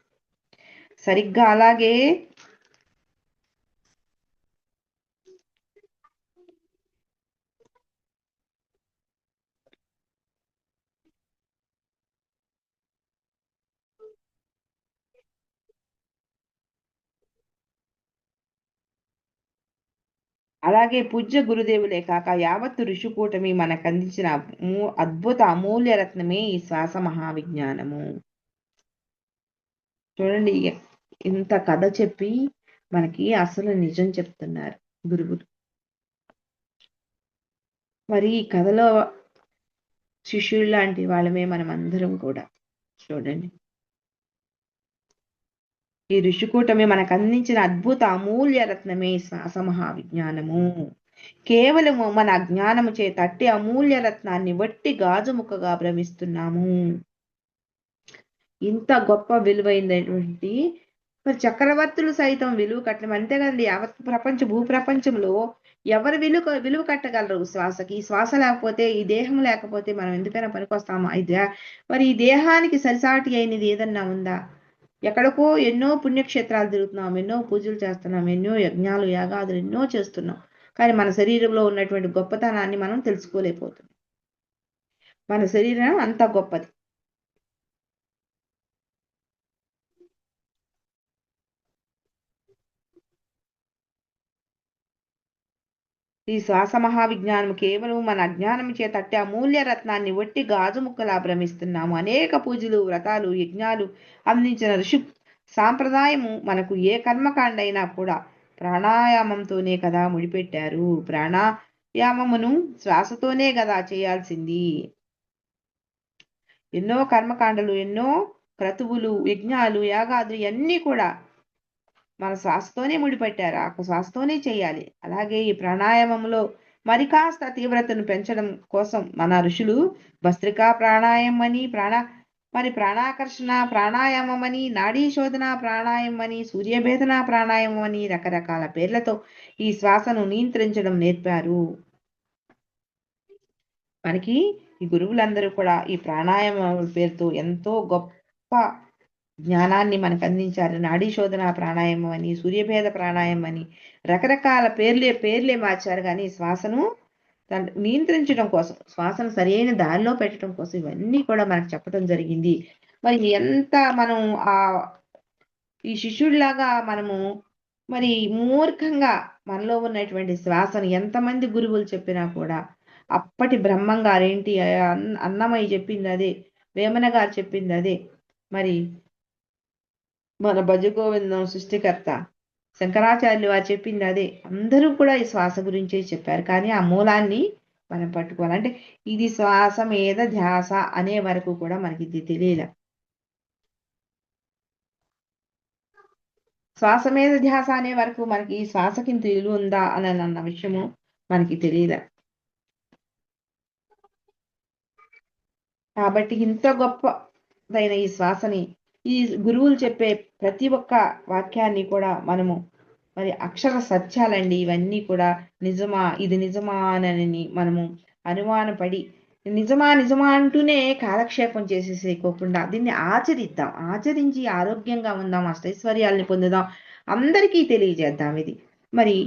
సరిగ్గా అలాగే పూజ్య గురుదేవులే కాక యావత్తు ఋషికూటమి మనకు అందించిన అద్భుత అమూల్య రత్నమే ఈ శ్వాస మహావిజ్ఞానము. చూడండి, ఇంత కథ చెప్పి మనకి అసలు నిజం చెప్తున్నారు గురువులు. మరి ఈ కథలో శిష్యులు లాంటి వాళ్ళమే మనం అందరం కూడా. చూడండి, ఈ ఋషికూటమి మనకు అందించిన అద్భుత అమూల్య రత్నమే శ్వాస మహావిజ్ఞానము. కేవలము మన అజ్ఞానము చేత అట్టి అమూల్య రత్నాన్ని వట్టి గాజు ముక్కగా భ్రమిస్తున్నాము. ఇంత గొప్ప విలువైనటువంటి మరి చక్రవర్తులు సైతం విలువ కట్టడం అంతే కదండి. యావత్ భూప్రపంచంలో ఎవరు విలువ కట్టగలరు శ్వాసకి? ఈ శ్వాస లేకపోతే, ఈ దేహం లేకపోతే మనం ఎందుకైనా పనికొస్తామా? మరి ఈ దేహానికి సరిసాటి అయినది ఏదన్నా ఉందా? ఎక్కడికో ఎన్నో పుణ్యక్షేత్రాలు తిరుగుతున్నాం, ఎన్నో పూజలు చేస్తున్నాం, ఎన్నో యజ్ఞాలు యాగాదులు ఎన్నో చేస్తున్నాం. కానీ మన శరీరంలో ఉన్నటువంటి గొప్పతనాన్ని మనం తెలుసుకోలేకపోతున్నాం. మన శరీరం అంత గొప్పది. ఈ శ్వాస మహావిజ్ఞానం కేవలం మన అజ్ఞానం చేత అట్టి అమూల్య రత్నాన్ని ఒట్టి గాజు ముక్కలా భ్రమిస్తున్నాము. అనేక పూజలు, వ్రతాలు, యజ్ఞాలు అందించిన ఋషి సాంప్రదాయము మనకు ఏ కర్మకాండ అయినా కూడా ప్రాణాయామంతోనే కదా ముడిపెట్టారు. ప్రాణాయామమును శ్వాసతోనే కదా చేయాల్సింది. ఎన్నో కర్మకాండలు, ఎన్నో క్రతువులు, యజ్ఞాలు, యాగాదులు ఇవన్నీ కూడా మన శ్వాసతోనే ముడిపెట్టారు. ఆ శ్వాసతోనే చేయాలి. అలాగే ఈ ప్రాణాయామంలో మరి కాస్త తీవ్రతను పెంచడం కోసం మన ఋషులు భస్త్రికా ప్రాణాయామం అని, ప్రాణాకర్షణ ప్రాణాయామం అని, నాడీ శోధన ప్రాణాయామం అని, సూర్యభేదన ప్రాణాయామం అని రకరకాల పేర్లతో ఈ శ్వాసను నియంత్రించడం నేర్పారు. మనకి ఈ గురువులందరూ కూడా ఈ ప్రాణాయామం పేరుతో ఎంతో గొప్ప జ్ఞానాన్ని మనకు అందించారు. నాడీ శోధన ప్రాణాయామం అని, సూర్యభేద ప్రాణాయామం అని రకరకాల పేర్లే మార్చారు. కానీ శ్వాసను నియంత్రించడం కోసం, శ్వాసను సరైన దారిలో పెట్టడం కోసం ఇవన్నీ కూడా మనకు చెప్పడం జరిగింది. మరి ఎంత మనం ఈ శిష్యుడిలాగా మనము మరి మూర్ఖంగా మనలో ఉన్నటువంటి శ్వాసను ఎంతమంది గురువులు చెప్పినా కూడా, అప్పటి బ్రహ్మం గారేంటి, అన్నమయ్య చెప్పింది అదే, వేమన గారు చెప్పింది అదే, మరి మన భజగోవిందం సృష్టికర్త శంకరాచార్యులు వారు చెప్పింది అదే. అందరూ కూడా ఈ శ్వాస గురించే చెప్పారు. కానీ ఆ మూలాన్ని మనం పట్టుకోవాలి. అంటే ఇది శ్వాస మీద ధ్యాస అనే వరకు కూడా మనకి ఇది తెలియదు. శ్వాస మీద ధ్యాస అనే వరకు మనకి ఈ శ్వాసకి ఇంత విలువ ఉందా అని అన్న విషయము మనకి తెలియదు. కాబట్టి ఇంత గొప్పదైన ఈ శ్వాసని, ఈ గురువులు చెప్పే ప్రతి ఒక్క వాక్యాన్ని కూడా మనము మరి అక్షర సత్యాలండి. ఇవన్నీ కూడా నిజమా, ఇది నిజమా అని మనము అనుమానపడి నిజమా అంటూనే కాలక్షేపం చేసేసేయకోకుండా దీన్ని ఆచరిద్దాం. ఆచరించి ఆరోగ్యంగా ఉందాం, అష్టైశ్వర్యాల్ని పొందుదాం, అందరికీ తెలియజేద్దాం. ఇది మరి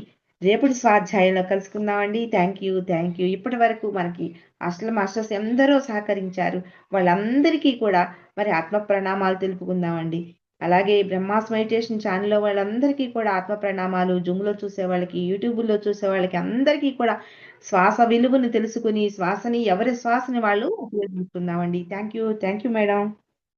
రేపటి స్వాధ్యాయంలో కలుసుకుందామండి. Thank you. ఇప్పటి వరకు మనకి మాస్టర్స్ ఎందరో సహకరించారు. వాళ్ళందరికీ కూడా మరి ఆత్మ ప్రణామాలు తెలుపుకుందామండి. అలాగే బ్రహ్మాస్ మెడిటేషన్ ఛానల్లో వాళ్ళందరికీ కూడా ఆత్మ ప్రణామాలు. జూమ్లో చూసే వాళ్ళకి, యూట్యూబ్లో చూసే వాళ్ళకి అందరికీ కూడా శ్వాస విలువను తెలుసుకుని ఎవరి శ్వాసని వాళ్ళు ఉపయోగించుకుందామండి. Thank you madam.